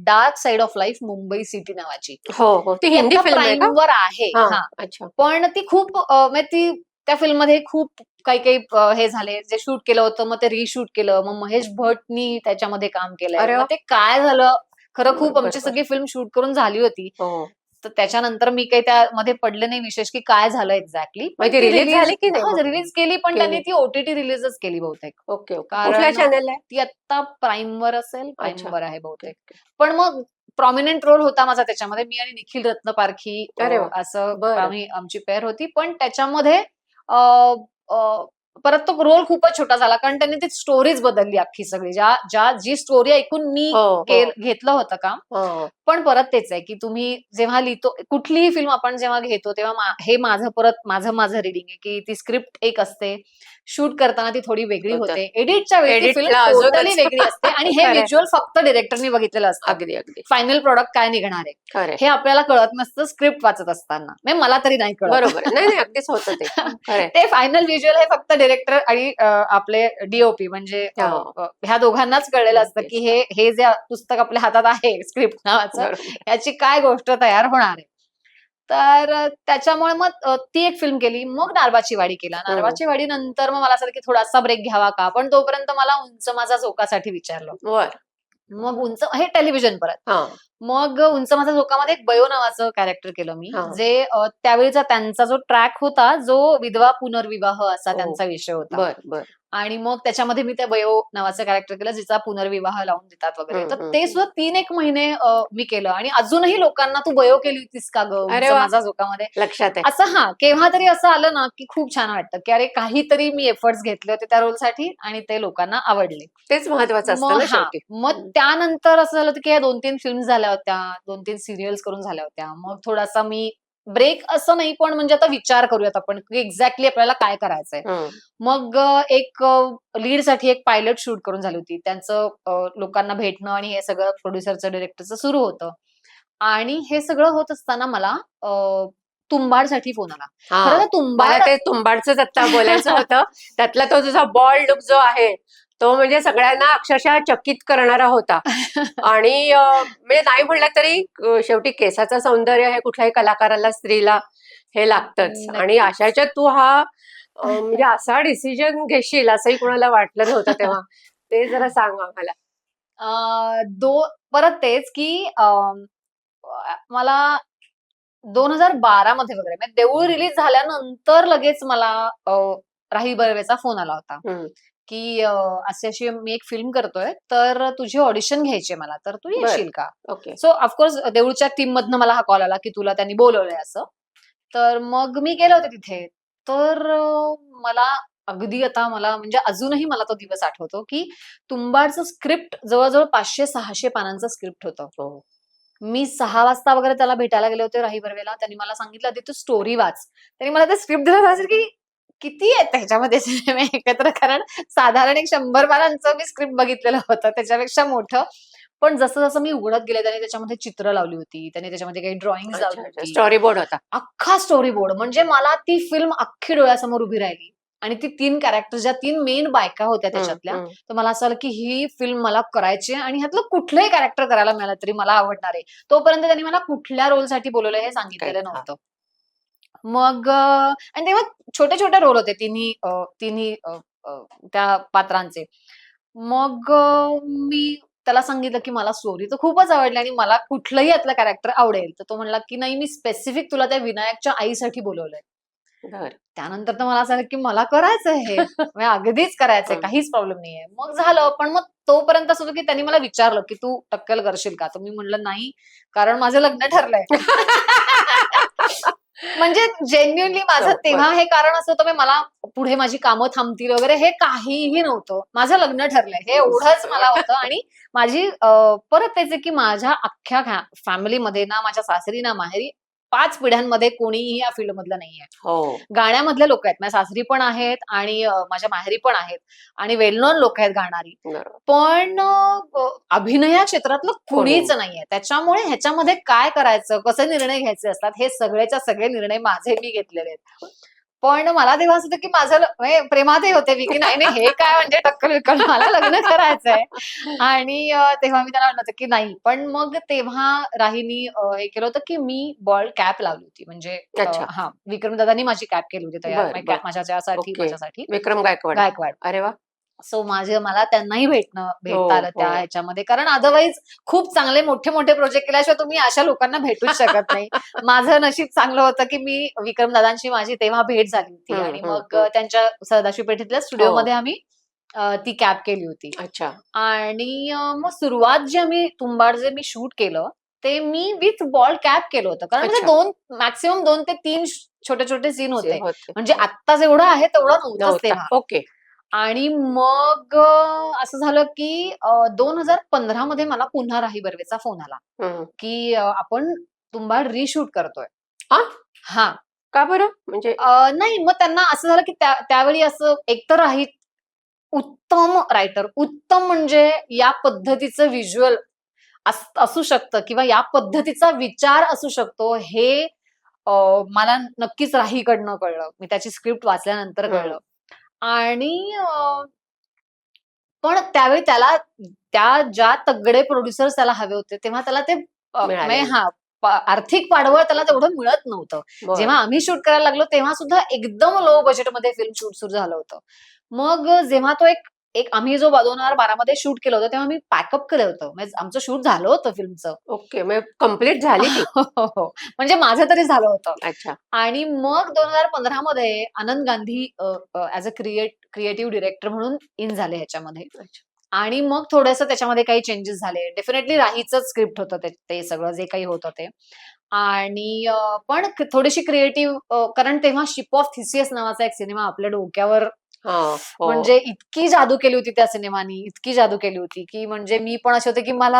A: dark side of life Mumbai city नावाची.
B: हो हो, ती हिंदी फिल्म आहे का?
A: प्राईमवर आहे.
B: हा,
A: हा,
B: अच्छा.
A: पण ती खूप म्हणजे ती त्या फिल्म मध्ये खूप काही काही हे झाले. जे शूट केलं होतं मग ते रिशूट केलं. मग महेश भट्टनी त्याच्यामध्ये काम केलंय.
B: अरे
A: मग
B: वा.
A: ते काय झालं, खरं खूप आमची
B: बरोबर.
A: सगळी फिल्म शूट करून झाली होती.
B: हो.
A: तर त्याच्यानंतर मी काही त्यामध्ये पडले नाही विशेष की काय झालं एक्झॅक्टली.
B: मग ती रिलीज झाली की नाही मग?
A: रिलीज केली, पण
B: केली.
A: त्यांनी ती OTT रिलीजच केली बहुतेक.
B: Okay okay.
A: कारण
B: कुठल्या चॅनल आहे?
A: ती आता प्राईमवर असेल,
B: अच्छा.
A: प्राईमवर आहे बहुतेक. पण मग प्रॉमिनंट रोल होता माझा त्याच्यामध्ये. मी आणि निखिल रत्नपारखी
B: अरे वा.
A: असं
B: बरं.
A: आमची पेअर होती. पण त्याच्यामध्ये अ, अ, परत तो रोल खूपच छोटा झाला, कारण त्यांनी ती स्टोरीज बदलली अख्खी सगळी. जी स्टोरी ऐकून मी
B: हो हो
A: घेतलं होतं काम.
B: हो.
A: पण परत तेच आहे की तुम्ही जेव्हा लिहितो कुठलीही फिल्म आपण जेव्हा घेतो तेव्हा हे माझं रिडिंग आहे की ती स्क्रिप्ट एक असते, शूट करताना ती थोडी वेगळी
B: होतं.
A: होते, एडिटच्या वेळी ती फिल्म
B: एडिटला अजूनच.
A: टोटली वेगळी असते आणि हे
B: खरंय.
A: व्हिज्युअल फक्त डिरेक्टरनी बघितलेलं असतं.
B: अगदी अगदी
A: फायनल प्रॉडक्ट काय निघणार आहे
B: खरंय.
A: हे आपल्याला कळत नसतं स्क्रिप्ट वाचत असताना. म्हणजे मला तरी नाही कळत.
B: बरोबर आहे. नाही नाही, अगदीच होतं ते. खरंय.
A: ते फायनल व्हिज्युअल हे फक्त डिरेक्टर आणि आपले DOP म्हणजे
B: हो.
A: ह्या दोघांनाच कळलेलं असतं
B: नक्कीच.
A: की हे जे पुस्तक आपल्या हातात आहे स्क्रिप्ट नावाचं,
B: बरोबर.
A: याची काय गोष्ट तयार होणार आहे. तर त्याच्यामुळे मग ती एक फिल्म केली. मग नारबाची वाडी केला. नारबाची वाडी नंतर मग मला असं की थोडासा ब्रेक घ्यावा का, पण तोपर्यंत मला उंच माझा झोकासाठी विचारलं.
B: बर.
A: मग उंच हे टेलिव्हिजन परत.
B: हा
A: मग उंच माझा झोकामध्ये एक बयो नावाचं कॅरेक्टर केलं मी,
B: हा.
A: जे त्यावेळीचा त्यांचा जो ट्रॅक होता, जो विधवा पुनर्विवाह असा
B: हो.
A: त्यांचा विषय होता.
B: बर बर.
A: आणि मग त्याच्यामध्ये मी त्या बयो नावाचं कॅरेक्टर केलं, जिचा पुनर्विवाह लावून देतात वगैरे. तर ते सुद्धा 3-1 महिने मी केलं आणि अजूनही लोकांना तू बयो केली होतीस का ग
B: अरे
A: उंच
B: वा.
A: माझा झोकामध्ये,
B: लक्षात आहे.
A: असं. हा, केव्हा तरी असं आलं ना की खूप छान वाटतं की अरे काहीतरी मी एफर्ट्स घेतले होते त्या रोलसाठी आणि ते लोकांना आवडले.
B: तेच महत्वाचं असतं
A: मग
B: ना
A: हा,
B: शेवटी.
A: मग त्यानंतर असं झालं होतं की या 2-3 फिल्म झाल्या होत्या, 2-3 सिरियल्स करून झाल्या होत्या. मग थोडासा मी ब्रेक असं नाही, पण म्हणजे आता विचार करूयात आपण की एक्झॅक्टली आपल्याला काय करायचंय.
B: हम्म.
A: मग एक लीडसाठी एक पायलट शूट करून झाली होती. त्यांचं लोकांना भेटणं आणि हे सगळं प्रोड्युसरचं, डिरेक्टरचं सुरू होतं. आणि हे सगळं होत असताना मला तुंबाडसाठी फोन आला. खरं तर
B: हा, मला
A: तुंबाड
B: ते तुंबाडचंच आता बोलायचं होतं. त्यातला तो तुझा बॉल लुक जो आहे तो म्हणजे सगळ्यांना अक्षरशः चकित करणारा होता. आणि म्हणजे नाही म्हणलं तरी शेवटी केसाचं सौंदर्य हे कुठल्याही कलाकाराला, स्त्रीला हे लागतच. आणि
A: नक्कीच.
B: अशाच्यात तू हा म्हणजे असा डिसिजन घेशील असंही कोणाला वाटलं नव्हतं तेव्हा. ते जरा सांग आम्हाला.
A: परत तेच की मला 2012 मध्ये वगैरे म्हणजे देऊळ रिलीज झाल्यानंतर लगेच मला राही बर्वेचा फोन आला होता
B: हम्म.
A: की अशी अशी मी एक फिल्म करतोय, तर तुझी ऑडिशन घ्यायची आहे मला, तर तू
B: बर.
A: येशील का.
B: ओके.
A: सो ऑफकोर्स देऊळच्या टीम मधनं मला हा कॉल आला की तुला त्यांनी बोलवलंय असं. तर मग मी गेले होते तिथे. तर मला अगदी आता मला म्हणजे अजूनही मला तो दिवस आठवतो की तुंबाडचं स्क्रिप्ट जवळजवळ 500-600 पानांचं स्क्रिप्ट होतं.
B: हो.
A: मी 6 वाजता वगैरे त्याला भेटायला गेले होते राही बर्वेला. त्यांनी मला सांगितलं, "आधी तू स्टोरी वाच." त्यांनी मला ते स्क्रिप्ट दिलं की किती आहेत त्याच्यामध्ये सिनेमे एकत्र, कारण साधारण एक 100 पानांचं मी स्क्रिप्ट बघितलेलं होतं, त्याच्यापेक्षा मोठं. पण जसं जसं मी उघडत गेले, त्याने त्याच्यामध्ये चित्र लावली होती, त्याने त्याच्यामध्ये काही ड्रॉइंग लावली
B: अच्छा
A: होती,
B: स्टोरी बोर्ड होता.
A: अख्खा स्टोरी बोर्ड. म्हणजे मला ती फिल्म अख्खी डोळ्यासमोर उभी राहिली. आणि ती 3 कॅरेक्टर, ज्या 3 मेन बायका होत्या त्याच्यातल्या, तर मला असं आलं की ही फिल्म मला करायची आहे आणि ह्यातलं कुठलंही कॅरेक्टर करायला मिळालं तरी मला आवडणार आहे. तोपर्यंत त्यांनी मला कुठल्या रोलसाठी बोलवलंय हे सांगितलेलं
B: हा.
A: नव्हतं. मग आणि तेव्हा छोटे-छोटे रोल होते तिन्ही त्या पात्रांचे. मग मी त्याला सांगितलं की मला स्टोरी तर खूपच आवडली आणि मला कुठलंही यातलं कॅरेक्टर आवडेल. तर तो म्हणला की "नाही, मी स्पेसिफिक तुला त्या विनायकच्या आईसाठी बोलवलंय."
B: बरं.
A: त्यानंतर तर मला असं वाटलं की मला करायचंय हे. म्हणजे अगदीच करायचंय,
B: हं.
A: काहीच प्रॉब्लेम नाहीये. मग झालं. पण मग तोपर्यंत असं होतं की त्यांनी मला विचारलं की "तू टक्कल करशील का?" तर मी म्हटलं, "नाही, कारण माझं लग्न ठरलंय." म्हणजे जेन्युइनली माझं
B: बरं.
A: तेव्हा हे कारण असं होतं, की मला पुढे माझी कामं थांबतील वगैरे हे काहीही नव्हतं. माझं लग्न ठरलंय हे एवढंच मला होतं आणि माझी परत तेच आहे, की माझ्या अख्ख्या फॅमिलीमध्ये ना माझ्या सासरी ना माहेरी 5 पिढ्यांमध्ये कोणीही या फील्डमधलं नाहीये.
B: हो.
A: गाण्यामधले लोकं आहेत. माझ्या सासरी पण आहेत आणि माझ्या माहेरी पण आहेत आणि वेल नोन लोकं आहेत गाणारी.
B: बरोबर.
A: पण अभिनया क्षेत्रातलं
B: कोणी
A: कुणीच नाहीये. त्याच्यामुळे ह्याच्यामध्ये काय करायचं, कसे निर्णय घ्यायचे असतात, हे सगळेच्या सगळे निर्णय माझे मी घेतलेले आहेत. पण मला तेव्हा असं होतं, की माझं म्हणजे प्रेमातही होते मी, की नाही, नाही हे काय म्हणजे टक्कल-विक्कल मला लग्न करायचंय. आणि तेव्हा मी त्याला म्हटलं होतं, की नाही. पण मग तेव्हा राहीनी हे केलं होतं, की मी बॉल्ड कॅप लावली होती. म्हणजे
B: अच्छा.
A: हां, विक्रमदादांनी माझी कॅप केली होती तयार.
B: बर बर. ओके.
A: माझ्यासाठी
B: विक्रम गायकवाड.
A: गायकवाड.
B: अरे वा.
A: सो मला त्यांनाही
B: हो
A: भेटता आलं त्या
B: हो.
A: ह्याच्यामध्ये. कारण अदरवाईज खूप चांगले मोठे-मोठे प्रोजेक्ट केल्याशिवाय तुम्ही अशा लोकांना भेटूच शकत नाही. माझं नशीब चांगलं होतं, की मी विक्रमदादांशी माझी तेव्हा भेट झाली होती आणि मग त्यांच्या सदाशिव पेठेतल्या
B: हो.
A: स्टुडिओमध्ये आम्ही ती कॅप केली होती.
B: अच्छा.
A: आणि मग सुरुवात जी आम्ही तुंबाड जे मी शूट केलं, ते मी विथ बॉल्ड कॅप केलं होतं. कारण म्हणजे
B: अच्छा.
A: 2 मॅक्सिमम 2 ते 3 छोटे-छोटे सीन
B: जे
A: होते.
B: होते.
A: म्हणजे आत्ता जेवढं आहे तेवढं नव्हतंच
B: नव्हता.
A: तेव्हा.
B: ओके.
A: आणि मग असं झालं की 2015 मध्ये मला पुन्हा राही बर्वेचा फोन आला,
B: हं.
A: की आपण तुंबाड रिशूट करतोय.
B: हां?
A: हां.
B: का बरं? म्हणजे
A: नाही, मग त्यांना असं झालं की त्यावेळी असं एकतर राही उत्तम रायटर, उत्तम म्हणजे या पद्धतीचं व्हिज्युअल असू शकतं किंवा या पद्धतीचा विचार असू शकतो हे अ, मला नक्कीच राहीकडनं कळलं. मी त्याची स्क्रिप्ट वाचल्यानंतर
B: हं.
A: कळलं. आणि पण त्यावेळी त्याला ज्या तगडे प्रोड्युसर्स त्याला हवे होते, तेव्हा त्याला ते म्हणजे
B: मिळाले.
A: हां, आर्थिक पाठबळ त्याला तेवढं मिळत नव्हतं.
B: बरं.
A: जेव्हा आम्ही शूट करायला लागलो, तेव्हा सुद्धा एकदम लो बजेटमध्ये फिल्म शूट सुरू झालं होतं. मग जेव्हा तो एक एक आम्ही जो 2012 मध्ये शूट केलं होतं, तेव्हा मी पॅकअप केलं होतं. म्हणजे आमचं शूट झालं होतं फिल्मचं.
B: ओके. म्हणजे कंप्लीट झाली ती?
A: हो, हो, हो. म्हणजे माझं तरी झालं होतं.
B: अच्छा.
A: आणि मग 2015 मध्ये Anand Gandhi as a creative director म्हणून इन झाले ह्याच्यामध्ये.
B: अच्छा.
A: आणि मग थोडंसं त्याच्यामध्ये काही चेंजेस झाले. डेफिनेटली राहीचंच स्क्रिप्ट होतं ते ते सगळं जे काही होतं ते. आणि पण थोडीशी क्रिएटिव्ह कारण तेव्हा शिप ऑफ थिसियस नावाचा एक सिनेमा आपल्या डोक्यावर
B: हां. हो.
A: म्हणजे इतकी जादू केली होती त्या सिनेमानी, इतकी जादू केली होती, की म्हणजे मी पण असे होते, की मला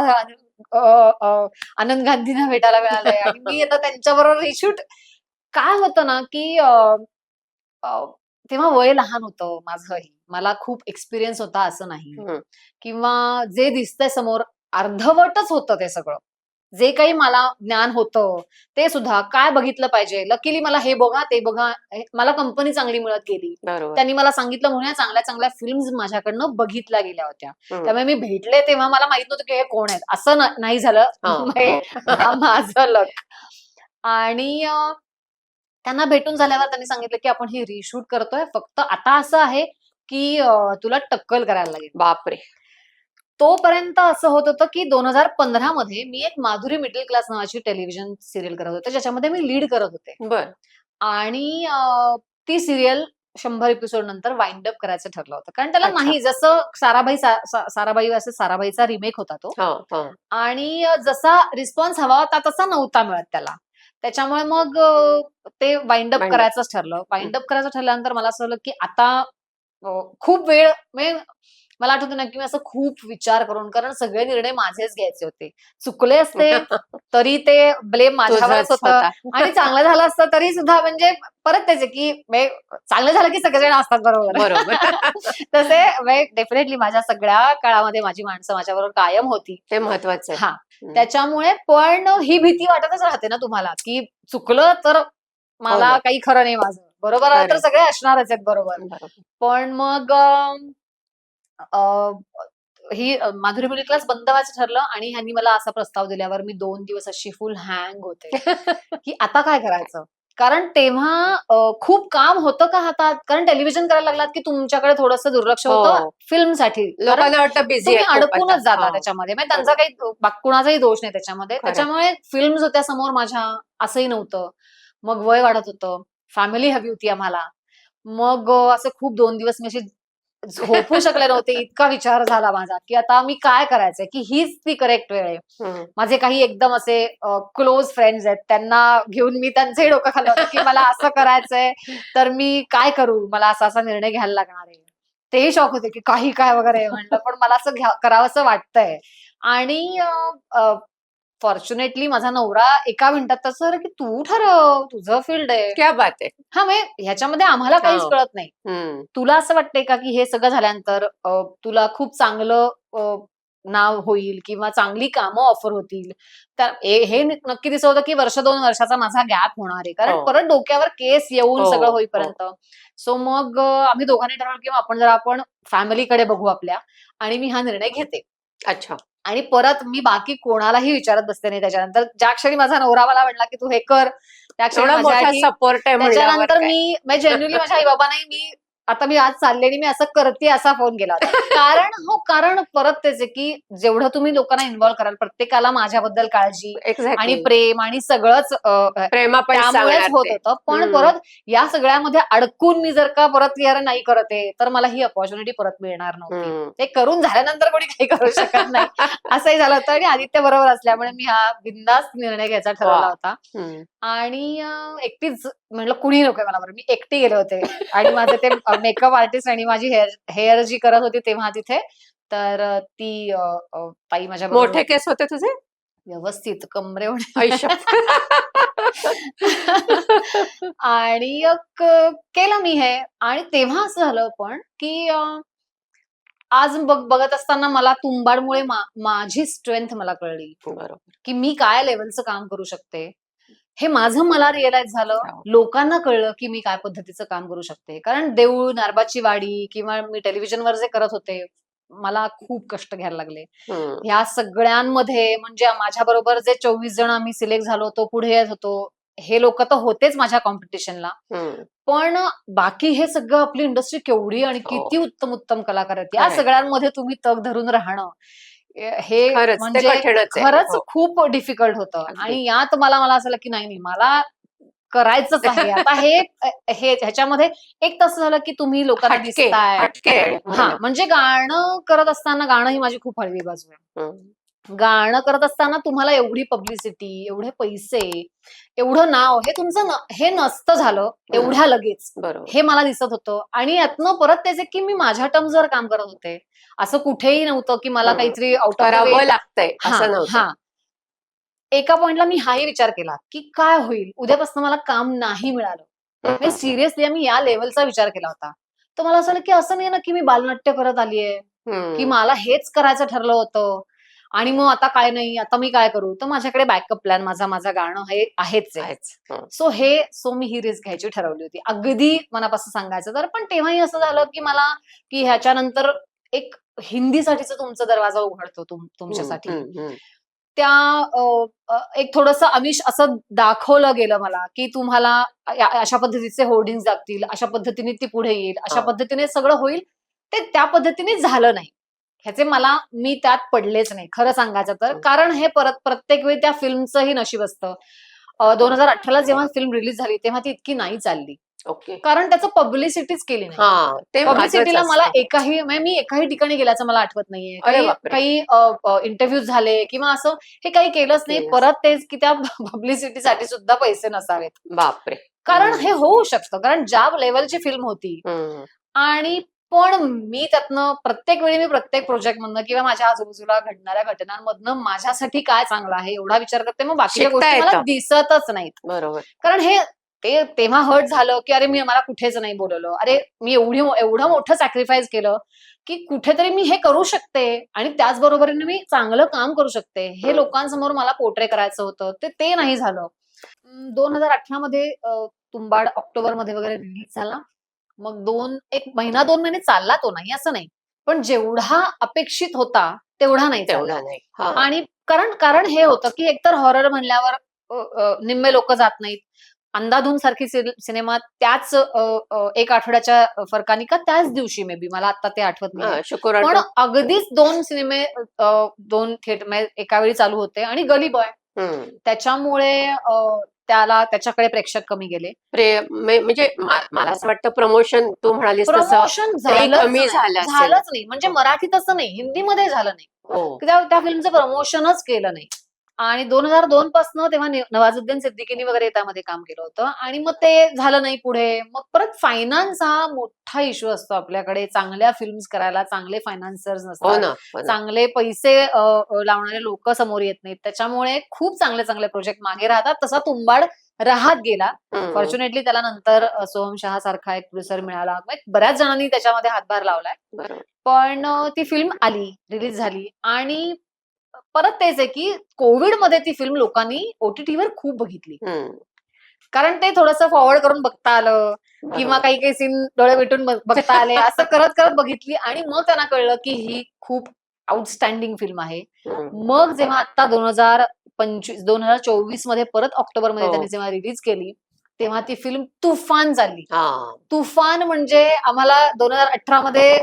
A: अ, अ, आनंद गांधींना भेटायला मिळालंय आणि मी आता त्यांच्याबरोबर रिशूट काय होतं ना, की अ, तेव्हा वय लहान होतं माझंही. मला खूप एक्सपिरियन्स होता असं नाही
B: हं.
A: किंवा जे दिसतंय समोर अर्धवटच होतं ते सगळं. जे काही मला ज्ञान होतं, ते सुद्धा काय बघितलं पाहिजे. लकीली मला हे बघा, ते बघा, मला कंपनी चांगली मिळत गेली.
B: बरोबर.
A: त्यांनी मला सांगितलं म्हणून या चांगल्या-चांगल्या फिल्म्स माझ्याकडनं बघितल्या गेल्या होत्या.
B: हं.
A: त्यामुळे मी भेटले तेव्हा मला माहीत नव्हतं, की हे कोण आहेत. असं नाही झालं.
B: हां.
A: हे
B: हो.
A: माझं लक. आणि त्यांना भेटून झाल्यावर त्यांनी सांगितलं, की आपण ही रिशूट करतोय. फक्त आता असं आहे, की तुला टक्कल करायला लागेल.
B: बापरे!
A: तोपर्यंत असं होत होतं, की 2015 मध्ये मी एक माधुरी मिडल क्लास नावाची टेलिव्हिजन सीरियल करत होते, ज्याच्यामध्ये मी लीड करत होते.
B: बरं.
A: आणि ती सीरियल 100 एपिसोड नंतर वाइंड अप करायचं ठरलं होतं. कारण त्याला
B: अच्छा.
A: नाही जसं साराभाई असे साराभाईचा रिमेक होता तो.
B: हां, हां.
A: आणि जसा रिस्पॉन्स हवा होता तसा नव्हता मिळत त्याला. त्याच्यामुळे मग ते वाइंड अप
B: मांडव.
A: करायचंच ठरलं.
B: हं.
A: वाइंड अप करायचं ठरल्यानंतर मला असं झालं, की आता खूप वेळ म्हणजे मला आठवतं ना की मी असं खूप विचार करून, कारण सगळे निर्णय माझेच घ्यायचे होते. चुकले असते तरी ते ब्लेम माझ्यावरच
B: तुझंच
A: होतं,
B: स्वतः.
A: आणि चांगलं झालं असतं तरी सुद्धा म्हणजे परत तेच आहे की चांगलं झालं की सगळेजण असतात बरोबर.
B: बरोबर.
A: तसे डेफिनेटली माझ्या सगळ्या काळामध्ये माझी माणसं माझ्याबरोबर कायम होती.
B: ते महत्वाचं आहे.
A: हा,
B: हम्म.
A: त्याच्यामुळे पण ही भीती वाटतच राहते ना तुम्हाला, की चुकलं तर
B: हो
A: मला
B: ना.
A: काही खरं नाही माझं. बरोबर आलं तर
B: खरंय.
A: सगळे असणारच आहेत बरोबर.
B: बरोबर.
A: पण मग माधुरी मिडल क्लास बंद व्हायचं ठरलं, आणि ह्यांनी मला असा प्रस्ताव दिल्यावर मी 2 दिवस अशी फुल हँग होते, की आता काय करायचं? कारण तेव्हा खूप काम होतं का हातात? कारण टेलिव्हिजन करायला लागलात, की तुमच्याकडे थोडंसं दुर्लक्ष होतं
B: हो.
A: फिल्मसाठी. कारण
B: लोकांना वाटतं बिझी
A: तुम्ही
B: आहे खूप आता.
A: अडकूनच जाता
B: हा.
A: त्याच्यामध्ये. म्हणजे त्यांचा
B: बरोबर.
A: काही कुणाचाही दोष नाही त्याच्यामध्ये.
B: खरंय.
A: त्याच्यामुळे फिल्म्स होत्या समोर माझ्या, असंही नव्हतं. मग वय वाढत होतं. फॅमिली हवी होती आम्हाला. मग असं खूप 2 दिवस मी अशी झोपू शकले नव्हते. इतका विचार झाला माझा, की आता मी काय करायचंय, की हीच ती करेक्ट वेळ आहे.
B: हम्म.
A: माझे काही एकदम असे क्लोज फ्रेंड्स आहेत. त्यांना घेऊन मी त्यांचंही डोकं खाल्लं होतं, की मला असं करायचंय, तर मी काय करू? मला असा-असा निर्णय घ्यायला लागणार आहे. तेही शॉक होते, की काही काय वगैरे म्हटलं, पण मला असं करावंसं वाटतंय. आणि फॉर्च्युनेटली माझा नवरा एका मिनिटात तसं, की "तू ठरव, तुझं फील्ड आहे."
B: क्या बात आहे.
A: हां, म्हणजे ह्याच्यामध्ये आम्हाला
B: हा.
A: काहीच कळत नाही.
B: हम्म.
A: तुला असं वाटतंय का, की हे सगळं झाल्यानंतर तुला खूप चांगलं नाव होईल किंवा चांगली कामं ऑफर होतील. तर हे नक्की दिसत होतं, की वर्ष 2 वर्षाचा माझा गॅप होणार आहे. कारण
B: हो.
A: परत डोक्यावर केस येऊन
B: हो.
A: सगळं
B: हो.
A: होईपर्यंत. सो मग आम्ही दोघांनी ठरवलं, की आपण फॅमिलीकडे बघू आपल्या, आणि मी हा निर्णय घेते.
B: अच्छा.
A: आणि परत मी बाकी कोणालाही विचारत बसते नाही त्याच्यानंतर. ज्या क्षणी माझा नवरा मला म्हटला, की "तू हे कर." त्या क्षणी
B: एवढा मोठा
A: माझ्यासाठी,
B: सपोर्ट आहे म्हणल्यावर
A: त्याच्यानंतर
B: काय.
A: मी जेन्युइनली माझ्या आई-बाबांनाही आता मी आज चालले आणि मी असं करते असा फोन केला होता. कारण परत तेच आहे, की जेवढं तुम्ही लोकांना इन्व्हॉल्व कराल, प्रत्येकाला माझ्याबद्दल काळजी आणि
B: एक्झॅक्टली.
A: प्रेम आणि सगळंच
B: प्रेमापायी
A: त्यामुळेच
B: सांगणार
A: होत
B: ते.
A: होतं. पण
B: हम्म.
A: परत या सगळ्यामध्ये अडकून मी जर का परत यार नाही करत आहे, तर मला ही अपॉर्च्युनिटी परत मिळणार नव्हती.
B: हम्म.
A: ते करून झाल्यानंतर कोणी काही करू शकत नाही. असंही झालं होतं, आणि आदित्य बरोबर असल्यामुळे मी हा बिनधास्त निर्णय घ्यायचा
B: वा.
A: ठरवला होता.
B: हम्म.
A: आणि एकटीच म्हटलं कुणी नकोय मला बरं. मी एकटी गेले होते, आणि माझे ते मेकअप आर्टिस्ट आणि माझी हेअर जी करत होती तेव्हा तिथे, तर ती ताई माझ्याबरोबर
B: मोठे
A: होती.
B: केस होते तुझे?
A: व्यवस्थित कमरेएवढे.
B: आयुष्यात.
A: आणि केलं मी हे, आणि तेव्हा असं झालं पण, की आज बघत असताना मला तुंबाडमुळे माझी स्ट्रेंथ मला कळली,
B: बरोबर.
A: की मी काय लेव्हलचं काम करू शकते. हे माझं मला रिअलाईज झालं.
B: हो.
A: लोकांना कळलं, की मी काय पद्धतीचं काम करू शकते. कारण देऊळ, नारबाची वाडी किंवा मी टेलिव्हिजनवर जे करत होते, मला खूप कष्ट घ्यायला लागले.
B: हम्म.
A: ह्या सगळ्यांमध्ये म्हणजे माझ्याबरोबर जे 24 जण आम्ही सिलेक्ट झालो होतो, पुढे येत होतो, हे लोकं तर होतेच माझ्या कॉम्पिटिशनला.
B: हम्म.
A: पण बाकी हे सगळं, आपली इंडस्ट्री केवढी आणि
B: हो.
A: किती उत्तम कलाकार आहेत. या
B: खरंय.
A: सगळ्यांमध्ये तुम्ही तग धरून राहणं, हे
B: खरंच ते
A: म्हणजे
B: कठीणच आहे.
A: खरंच
B: हो.
A: खूप डिफिकल्ट होतं.
B: अगदी.
A: आणि यात मला असं झालं, की नाही, मला करायचंच आहे. आता ह्याच्यामध्ये एक तसं झालं, की तुम्ही लोकांना
B: हटके
A: दिसताय.
B: हटके.
A: हां, म्हणजे गाणं करत असताना, गाणं ही माझी खूप हळवी बाजू आहे.
B: हम्म.
A: गाणं करत असताना तुम्हाला एवढी पब्लिसिटी, एवढे पैसे, एवढं नाव, हे तुमचं हे नसतं झालं एवढ्या लगेच.
B: बरोबर.
A: हे मला दिसत होतं, आणि यातनं परत तेच आहे, की मी माझ्या टर्म्सवर काम करत होते. असं कुठेही नव्हतं, की मला काहीतरी आउट ऑफ द वे.
B: करावं लागतंय
A: हां,
B: असं नव्हतं.
A: हां. एका पॉइंटला मी हाही विचार केला, की काय होईल उद्यापासून मला काम नाही मिळालं. म्हणजे सिरियसली आम्ही या लेव्हलचा विचार केला होता. तर मला असं झालं, की असं नाही ना, की मी बालनाट्य करत आलीये, की
B: हम्म.
A: मला हेच करायचं ठरलं होतं, आणि मग आता काय नाही, आता मी काय करू? तर माझ्याकडे बॅकअप प्लॅन, माझं गाणं हे आहेच आहे.
B: आहेच. हं.
A: सो मी ही रिस्क घ्यायची ठरवली होती. अगदी मनापासून सांगायचं तर. पण तेव्हाही असं झालं, की ह्याच्यानंतर एक हिंदीसाठीचा तुमचा दरवाजा उघडतो
B: हम्म.
A: तुमच्यासाठी.
B: हम्म.
A: त्या एक थोडंसं आमिष असं दाखवलं गेलं मला, की तुम्हाला अशा पद्धतीचे होर्डिंग्ज लागतील, अशा पद्धतीने ती पुढे येईल, अशा
B: हा.
A: पद्धतीने सगळं होईल. ते त्या पद्धतीने झालं नाही. मी त्यात पडलेच नाही, खरं सांगायचं तर.
B: हम्म.
A: कारण हे प्रत्येक वेळी त्या फिल्मचंही नशीब असतं. 2018ला जेव्हा फिल्म रिलीज झाली, तेव्हा ती इतकी नाही चालली.
B: ओके.
A: कारण त्याचं पब्लिसिटीच केली नाही.
B: हा, ते महत्वाचं
A: पब्लिसिटीला मला
B: असतं.
A: मी एकाही ठिकाणी गेल्याचं मला आठवत नाहीये.
B: अरे
A: काही
B: बापरे.
A: काही इंटरव्ह्यूज झाले किंवा असं, हे काही केलंच नाही.
B: केलंच.
A: परत तेच, की त्या पब्लिसिटीसाठी सुद्धा पैसे नसावेत.
B: बापरे.
A: कारण
B: हम्म.
A: हे होऊ शकतं. कारण ज्या लेव्हलची फिल्म होती,
B: हम्म.
A: आणि पण मी त्यातनं प्रत्येक वेळी मी प्रत्येक प्रोजेक्ट मधनं किंवा माझ्या आजूबाजूला घडणाऱ्या घटनांमधनं माझ्यासाठी काय चांगलं आहे एवढा विचार करते. मग बाकीच्या
B: शिकता
A: गोष्टी मला
B: येतं.
A: दिसतच नाहीत.
B: बरोबर.
A: कारण हे ते तेव्हा हर्ट झालं, की अरे मी मला कुठेच नाही बोलवलं. अरे मी एवढं मोठं सॅक्रिफाईस केलं, की कुठेतरी मी हे करू शकते आणि त्याचबरोबरीने मी चांगलं काम करू शकते. हे लोकांसमोर मला पोर्ट्रे करायचं होतं. ते नाही झालं. 2018 मध्ये तुंबाड ऑक्टोबरमध्ये वगैरे रिलीज झाला. मग 1 महिना 2 महिने चालला तो नाही असं नाही. पण जेवढा अपेक्षित होता तेवढा नाही चालला.
B: तेवढा नाही. हा.
A: आणि कारण कारण हे होतं, की एकतर हॉरर म्हणल्यावर निम्मे लोकं जात नाहीत. अंधाधुन सारखी सिनेमा त्याच 1 आठवड्याच्या फरकाने का त्याच दिवशी मे बी मला आता ते आठवत नाहीये. पण
B: शुक्रवार.
A: अगदीच 2 सिनेमे 2 थिएटर म्हणजे एका वेळी चालू होते आणि गली बॉय त्याच्यामुळे त्याच्याकडे प्रेक्षक कमी गेले.
B: म्हणजे मला असं वाटतं प्रमोशन तू म्हणालीस तसं
A: प्रमोशन
B: तेही
A: झालंच
B: कमी
A: नाही.
B: झालं असेल.
A: झालंच नाही. म्हणजे मराठीत असं नाही, हिंदीमध्ये झालं नाही.
B: हो.
A: त्या फिल्मचं प्रमोशनच केलं नाही. आणि 2002 पासनं तेव्हा नवाजुद्दीन सिद्दीकीनी वगैरे त्यामध्ये काम केलं होतं आणि मग ते झालं नाही पुढे. मग परत फायनान्स हा मोठा इश्यू असतो आपल्याकडे. चांगल्या फिल्म्स करायला चांगले फायनान्सर्स
B: हो
A: नसतात.
B: ना. हो ना.
A: चांगले पैसे लावणारे लोक समोर येत नाहीत. त्याच्यामुळे खूप चांगले चांगले प्रोजेक्ट मागे राहतात. तसा तुंबाड राहत गेला. फॉर्च्युनेटली त्याला नंतर सोहम शहा सारखा एक प्रोड्युसर मिळाला. बऱ्याच जणांनी त्याच्यामध्ये हातभार लावलाय.
B: बरोबर.
A: पण ती फिल्म आली, रिलीज झाली आणि परत तेच आहे की कोविडमध्ये ती फिल्म लोकांनी OTTवर खूप बघितली. कारण ते थोडंसं फॉरवर्ड करून बघता आलं किंवा काही काही सीन डोळे मिटून बघता आले. असं करत करत बघितली आणि मग त्यांना कळलं की ही खूप आउटस्टँडिंग फिल्म आहे. मग जेव्हा आता 2024 मध्ये परत ऑक्टोबरमध्ये
B: हो.
A: त्यांनी जेव्हा रिलीज केली तेव्हा ती फिल्म तुफान झाली.
B: हा.
A: तुफान म्हणजे आम्हाला 2018 मध्ये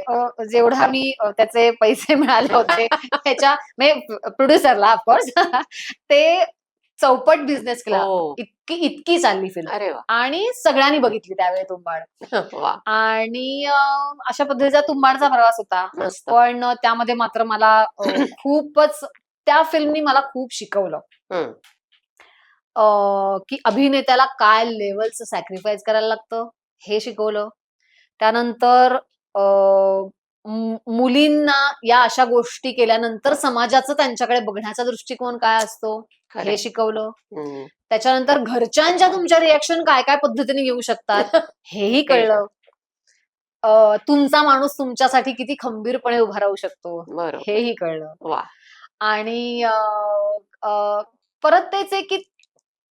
A: जेवढा मी त्याचे पैसे मिळाले होते त्याच्या म्हणजे प्रोड्युसरला ऑफकोर्स ते चौपट बिझनेस केला.
B: हो.
A: इतकी चालली फिल्म
B: अरे वा.
A: आणि सगळ्यांनी बघितली त्यावेळी तुंबाड.
B: वा.
A: आणि अशा पद्धतीचा तुंबाडचा प्रवास होता.
B: मस्त.
A: पण त्यामध्ये मात्र मला खूपच त्या फिल्मनी मला खूप शिकवलं. की अभिनेत्याला काय लेव्हलचं सॅक्रिफाईस करायला लागतं हे शिकवलं. त्यानंतर मुलींना या अशा गोष्टी केल्यानंतर समाजाचं त्यांच्याकडे बघण्याचा दृष्टिकोन काय असतो हे शिकवलं. त्याच्यानंतर घरच्यांच्या तुमच्या रिएक्शन काय काय पद्धतीने येऊ शकतात हेही कळलं. तुमचा माणूस तुमच्यासाठी किती खंबीरपणे उभा राहू शकतो हेही कळलं.
B: वा.
A: आणि परत तेच आहे की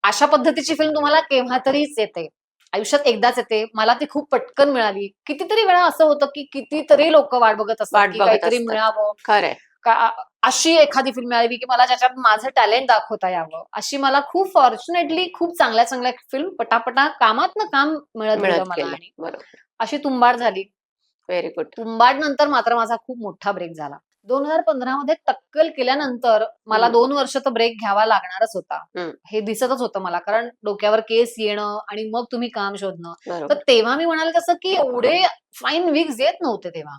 A: अशा पद्धतीची फिल्म तुम्हाला केव्हा तरीच येते. आयुष्यात एकदाच येते. मला ती खूप पटकन मिळाली. कितीतरी वेळा असं होतं की कितीतरी लोक वाट बघत असतात की काहीतरी मिळावं.
B: खरंय.
A: अशी एखादी फिल्म मिळावी की मला ज्याच्यात माझं टॅलेंट दाखवता यावं. अशी मला खूप फॉर्च्युनेटली खूप चांगल्या चांगल्या फिल्म पटापटा कामातनं काम मिळत गेलं मला. आणि अशी तुंबाड झाली.
B: Very good.
A: तुंबाड नंतर मात्र माझा खूप मोठा ब्रेक झाला. 2015 मध्ये टक्कल केल्यानंतर मला 2 वर्ष तर ब्रेक घ्यावा लागणारच होता. हे दिसतच होतं मला. कारण डोक्यावर केस येणं आणि मग तुम्ही काम शोधणं. तर तेव्हा मी म्हणाले तसं की एवढे फाईन विग्स येत नव्हते तेव्हा.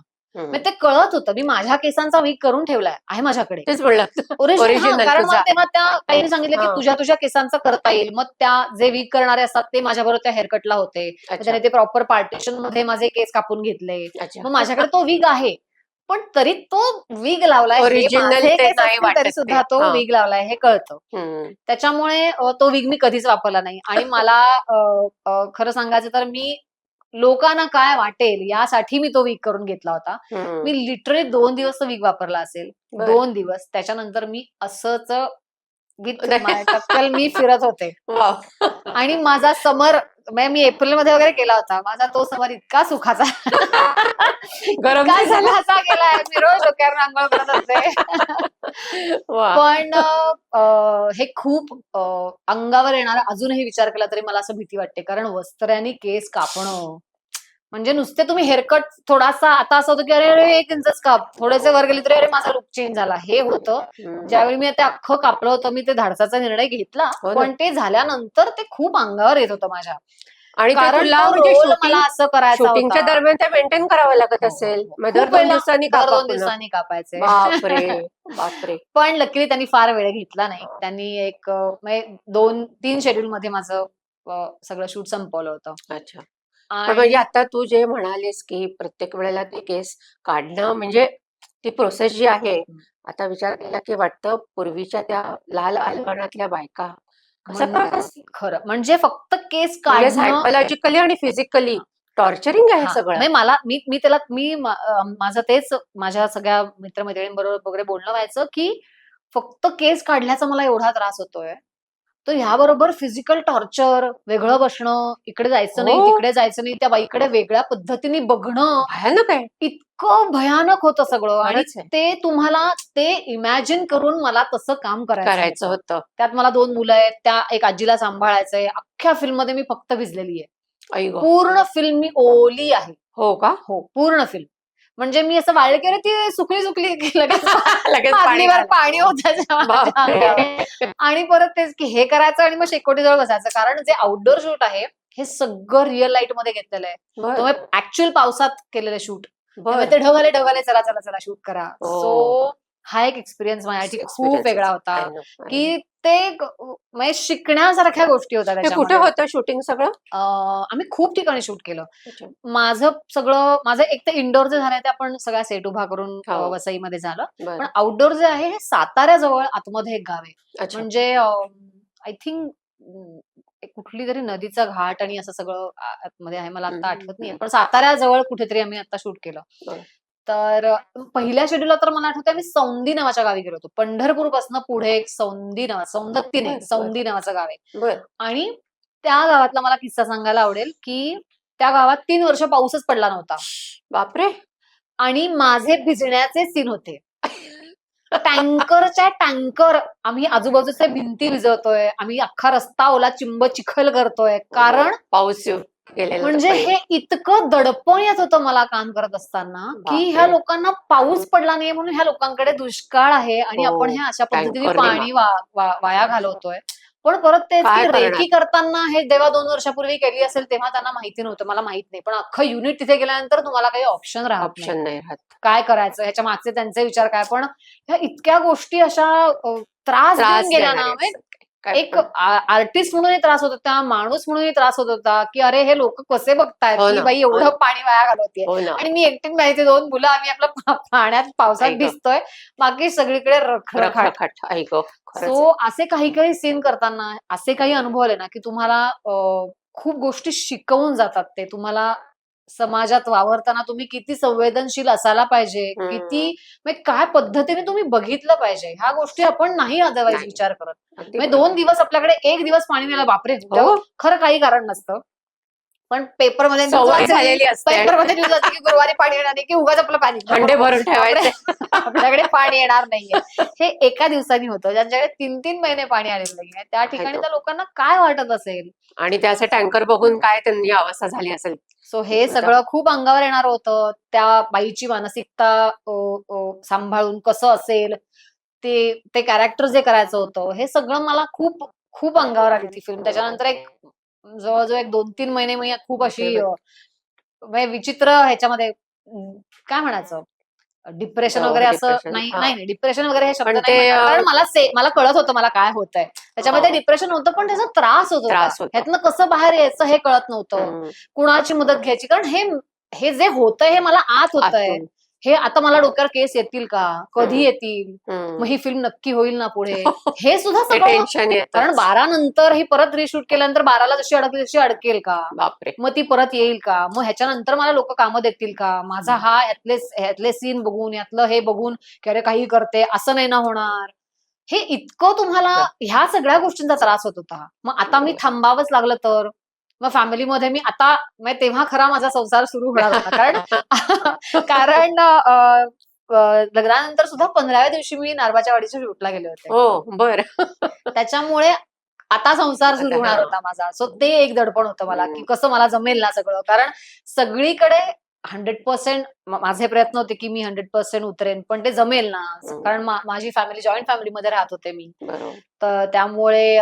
A: ते कळत होतं. मी माझ्या केसांचा विग करून ठेवलाय आहे माझ्याकडे.
B: तेच म्हणलं.
A: ओरिजिनल. कारण मग तेव्हा त्या ताईने सांगितलं की तुझ्या केसांचा करता येईल. मग त्या जे विग करणारे असतात ते माझ्याबरोबर त्या हेअरकटला होते. त्याने ते प्रॉपर पार्टिशन मध्ये माझे केस कापून घेतले. मग माझ्याकडे तो विग आहे. पण तरी तो विग लावलाय तरी सुद्धा तो विग लावलाय हे कळतं. त्याच्यामुळे तो विग मी कधीच वापरला नाही. आणि मला खरं सांगायचं तर मी लोकांना काय वाटेल यासाठी मी तो विग करून घेतला होता. मी लिटरली 2 दिवस तो विग वापरला असेल. 2 दिवस. त्याच्यानंतर मी असंच विथ माय टक्कल मी फिरत होते. आणि माझा समर मी एप्रिलमध्ये वगैरे केला होता. माझा तो समर इतका सुखाचा सुखाचा गेलाय. मी रोज डोक्यावर अंघोळ करत असते. पण हे खूप अंगावर येणारा अजूनही विचार केला तरी मला असं भीती वाटते. कारण वस्त्र्याने केस कापणं म्हणजे नुसते तुम्ही हेअरकट थोडासा आता असं होतं की अरे 1 इंचच काप. थोडेसे वर गेले तरी अरे माझा लुक चेंज झाला हे होतं. ज्यावेळी मी ते अख्खं कापलं होतं मी ते धाडसाचा निर्णय घेतला. पण ते झाल्यानंतर ते खूप अंगावर येत होतं माझ्या.
B: आणि
A: कारण मला असं करायचं
B: शूटिंगच्या दरम्यान ते मेंटेन करावं लागत असेल.
A: दर 2 दिवसांनी कापायचे.
B: बापरे.
A: पण लकीली त्यांनी फार वेळ घेतला नाही. त्यांनी एक 2-3 शेड्यूल मध्ये माझं सगळं शूट संपवलं होतं.
B: अच्छा. पण म्हणजे आता तू जे म्हणालीस की प्रत्येक वेळेला ती केस काढणं म्हणजे ती प्रोसेस जी आहे, आता विचार केला की वाटतं पूर्वीच्या त्या लाल अलवाणातल्या बायका कसं
A: म्हण
B: करत असतील?
A: खरं म्हणजे फक्त केस
B: म्हणजे
A: काढणं.
B: सायकोलॉजिकली आणि फिजिकली टॉर्चरिंग आहे
A: हां,
B: सगळं.
A: म्हणजे मला मी त्याला माझं तेच माझ्या सगळ्या मित्र-मैत्रिणींबरोबर वगैरे बोलणं व्हायचं, की फक्त केस काढल्याचा मला एवढा त्रास होतोय. तर ह्याबरोबर फिजिकल टॉर्चर, वेगळं बसणं, इकडे जायचं
B: हो,
A: नाही, तिकडे जायचं नाही, त्या बाईकडे वेगळ्या पद्धतीने बघणं,
B: भयानक आहे.
A: इतकं भयानक होतं सगळं आणि
B: खरंच आहे.
A: ते तुम्हाला ते इमॅजिन करून मला तसं काम करायचं
B: करायचं
A: होतं.
B: होतं.
A: त्यात मला 2 मुलं आहेत, त्या एक आजीला सांभाळायचंय. अख्ख्या फिल्ममध्ये मी फक्त भिजलेली आहे.
B: आई गं!
A: पूर्ण फिल्म मी ओली आहे.
B: हो का?
A: हो, पूर्ण फिल्म. म्हणजे मी असं वाळले की अरे ती सुकली की लगेच
B: लगेच पाणी
A: पातळीवर
B: घाल.
A: पाणी ओतायचं माझ्या अंगावर.
B: बापरे!
A: आणि परत तेच की हे करायचं आणि मग शेकोटीजवळ बसायचं. कारण जे आउटडोर शूट आहे, हे सगळं रिअल लाईटमध्ये घेतलेलं आहे.
B: बरं,
A: त्यामुळे ऍक्च्युअल पावसात केलेलं शूट. त्यामुळे
B: बरं.
A: ते ढग आले, चला, चला, चला शूट करा.
B: हो.
A: सो हा एक एक्सपिरियन्स माझ्यासाठी खूप वेगळा
B: एक्सपिरियन्स
A: होता,
B: आय नो, आय नो.
A: की ते म्हणजे शिकण्यासारख्या गोष्टी होत्या
B: हे कुठे
A: त्याच्यामध्ये.
B: होतं शूटिंग सगळं?
A: आम्ही खूप ठिकाणी शूट केलं.
B: अच्छा.
A: माझं एक तर इनडोअर जे झालंय ते आपण सगळा सेट उभा करून
B: हो.
A: वसईमध्ये झालं. पण
B: बरं.
A: आउटडोअर जे आहे हे साताऱ्याजवळ आतमध्ये एक गाव आहे.
B: अच्छा.
A: म्हणजे आय थिंक कुठली तरी नदीचा घाट आणि असं सगळं आतमध्ये आहे. मला
B: हं,
A: आता
B: हं,
A: आठवत नाहीये.
B: हं.
A: पण साताऱ्याजवळ कुठेतरी आम्ही आता शूट केलं.
B: बरं.
A: तर पहिल्या शेड्यूलला तर मला आठवतंय आम्ही सौंदी नावाच्या गावी गेलो होतो. पंढरपूरपासून पुढे एक सौंदत्ती नाही,
B: बरं, बरं.
A: सौंदी नावाचं गाव आहे.
B: बरं.
A: आणि त्या गावातला मला किस्सा सांगायला आवडेल, की त्या गावात 3 वर्ष पाऊसच पडला नव्हता.
B: बापरे!
A: आणि माझे भिजण्याचे सीन होते. टँकरच्या टँकर आम्ही आजूबाजूच्या भिंती भिजवतोय. आम्ही अख्खा रस्ता ओला चिंब चिखल करतोय. कारण
B: पाऊस येऊन गेलेला
A: म्हणजे
B: तर
A: हे इतकं दडपण येत होतं मला काम करत असताना, की ह्या
B: बापरे!
A: लोकांना पाऊस पडला नाहीये म्हणून ह्या लोकांकडे दुष्काळ आहे आणि आपण
B: हो.
A: हे अशा पद्धतीने
B: टँकरने
A: पाणी वाया घालवतोय. पण परत तेच
B: काय
A: की
B: करणार?
A: रेकी करताना हे जेव्हा 2 वर्षापूर्वी केली असेल तेव्हा त्यांना माहिती नव्हतं. मला माहित नाही. पण अख्खं युनिट तिथे गेल्यानंतर तुम्हाला काही ऑप्शन राहत नाही.
B: ऑप्शन नाही राहत.
A: काय करायचं? ह्याच्या मागचे त्यांचे विचार काय? पण ह्या इतक्या गोष्टी अशा त्रास देऊन
B: त्रास
A: गेल्या ना,
B: देणारे
A: म्हणजे
B: काय
A: एक
B: पण.
A: आर्टिस्ट म्हणूनही त्रास होत होता, माणूस म्हणूनही त्रास होत होता, की अरे हे लोकं कसे बघतायत,
B: हो
A: की
B: ना,
A: बाई
B: हो
A: एवढं
B: ना,
A: पाणी वाया घालवतीये.
B: हो ना.
A: आणि मी एकटीच माझी 2 मुलं आम्ही आपलं पाण्यात, पावसात
B: आई गं!
A: भिजतोय. बाकी सगळीकडे रखरखाट.
B: रखरखाट. आई गं! खरंच आहे.
A: सो असे काही सीन करताना असे काही अनुभव आले ना, की तुम्हाला खूप गोष्टी शिकवून जातात ते. तुम्हाला समाजात वावरताना तुम्ही किती संवेदनशील असायला पाहिजे, किती
B: हं.
A: म्हणजे काय पद्धतीने तुम्ही बघितलं पाहिजे. ह्या गोष्टी आपण नाही अदरवाईज
B: नाही.
A: विचार करत.
B: अगदी
A: म्हणजे 2
B: बरोबर.
A: दिवस आपल्याकडे 1 दिवस पाणी नाही आलं, बापरे!
B: हो.
A: खरं काही कारण नसतं. पण पेपरमध्ये न्यूज
B: सवय
A: वाचली,
B: झालेली असते आणि
A: पेपरमध्ये न्यूज वाचली, की गुरुवारी पाणी येणार नाही, की उगाच आपलं पाणी नको,
B: हंडे
A: नको.
B: भरून ठेवायचे.
A: आपल्याकडे पाणी येणार नाहीये. हे एका दिवसाने होतं. ज्यांच्याकडे 3-3 महिने पाणी आलेलं नाहीये. त्या
B: आई
A: ठिकाणी
B: गं!
A: त्या लोकांना काय वाटत असेल?
B: आणि ते असे टँकर बघून काय त्यांनी अवस्था झाली असेल.
A: सो हे
B: आता
A: सगळं खूप अंगावर येणार होतं. त्या बाईची मानसिकता सांभाळून कसं असेल, ते ते कॅरेक्टर जे करायचं होतं, हे सगळं मला खूप खूप अंगावर आली ती फिल्म. त्याच्यानंतर एक जवळ-जवळ एक 2-3 महिने मी खूप अशी
B: बापरे!
A: म्हणजे विचित्र ह्याच्यामध्ये काय म्हणायचं? डिप्रेशन वगैरे असं
B: डिप्रेशन.
A: नाही
B: हां.
A: नाही, नाही. डिप्रेशन वगैरे हे शब्द
B: पण
A: नाही
B: ते
A: म्हणणार. कारण मला कळत होतं मला काय होतंय. त्याच्यामध्ये
B: हो,
A: डिप्रेशन होतं, पण त्याचा त्रास होत होता.
B: त्रास होतो.
A: ह्यातनं कसं बाहेर यायचं हे कळत नव्हतं.
B: हं.
A: कुणाची मदत घ्यायची. कारण हे हे जे होतंय हे मला आत होतंय.
B: आतून.
A: हे आता मला डोक्यावर केस येतील का? कधी
B: हं,
A: येतील? मग
B: हं.
A: ही फिल्म नक्की होईल ना पुढे? हे सुद्धा
B: ते
A: सगळं
B: टेन्शन
A: कारण
B: येतच.
A: 12 नंतर ही परत रिशूट केल्यानंतर 12ला जशी अडकली तशी अडकेल का?
B: बापरे!
A: मग ती परत येईल का? मग ह्याच्यानंतर मला लोकं कामं देतील का? माझा हा ह्यातले सीन बघून, यातलं हे बघून, की अरे काही करते, असं नाही ना होणार. हे इतकं तुम्हाला ह्या सगळ्या गोष्टींचा त्रास होत होता. मग आता मी
B: बरोबर.
A: थांबावंच लागलं तर? मग फॅमिलीमध्ये मी आता म्हणजे तेव्हा खरा माझा संसार सुरू होणार होता. कारण कारण लग्नानंतर सुद्धा 15व्या दिवशी मी नारबाच्या वाडीच्या शूटला गेले होते.
B: हो, बरं.
A: त्याच्यामुळे आता संसार सुरू
B: आता
A: होणार
B: हां.
A: होता माझा. सो ते एक दडपण होतं मला, की
B: हं,
A: कसं मला जमेल ना सगळं. कारण सगळीकडे 100% माझे प्रयत्न होते, की मी 100% उतरेन. पण ते जमेल ना.
B: हं.
A: कारण माझी फॅमिली जॉइंट फॅमिलीमध्ये राहत होते मी.
B: बरोबर.
A: तर त्यामुळे